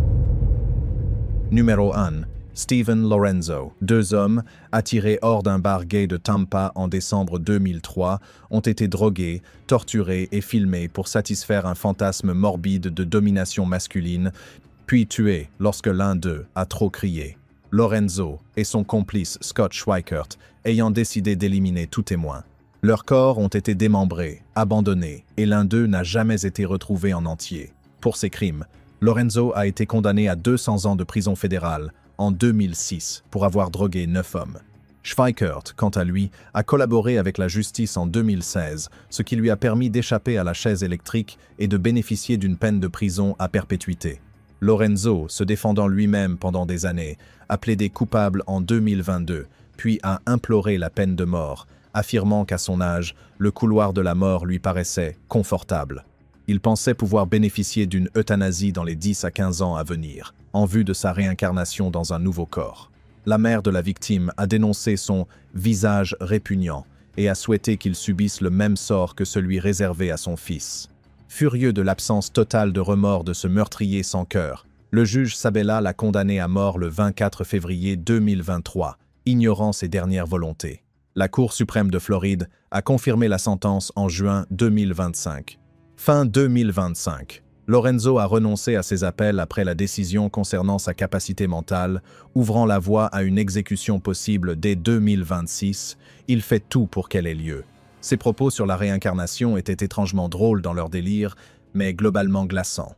Numéro 1. Steven Lorenzo. 2 hommes, attirés hors d'un bar gay de Tampa en décembre 2003, ont été drogués, torturés et filmés pour satisfaire un fantasme morbide de domination masculine, puis tués lorsque l'un d'eux a trop crié. Lorenzo et son complice Scott Schweikert ayant décidé d'éliminer tout témoin. Leurs corps ont été démembrés, abandonnés, et l'un d'eux n'a jamais été retrouvé en entier. Pour ces crimes, Lorenzo a été condamné à 200 ans de prison fédérale en 2006 pour avoir drogué 9 hommes. Schweikert, quant à lui, a collaboré avec la justice en 2016, ce qui lui a permis d'échapper à la chaise électrique et de bénéficier d'une peine de prison à perpétuité. Lorenzo, se défendant lui-même pendant des années, a plaidé coupable en 2022, puis a imploré la peine de mort, affirmant qu'à son âge, le couloir de la mort lui paraissait confortable. Il pensait pouvoir bénéficier d'une euthanasie dans les 10 à 15 ans à venir, en vue de sa réincarnation dans un nouveau corps. La mère de la victime a dénoncé son « visage répugnant » et a souhaité qu'il subisse le même sort que celui réservé à son fils. Furieux de l'absence totale de remords de ce meurtrier sans cœur, Le juge Sabella l'a condamné à mort le 24 février 2023, ignorant ses dernières volontés. La Cour suprême de Floride a confirmé la sentence en juin 2025. Fin 2025. Lorenzo a renoncé à ses appels après la décision concernant sa capacité mentale, ouvrant la voie à une exécution possible dès 2026. Il fait tout pour qu'elle ait lieu. Ses propos sur la réincarnation étaient étrangement drôles dans leur délire, mais globalement glaçants.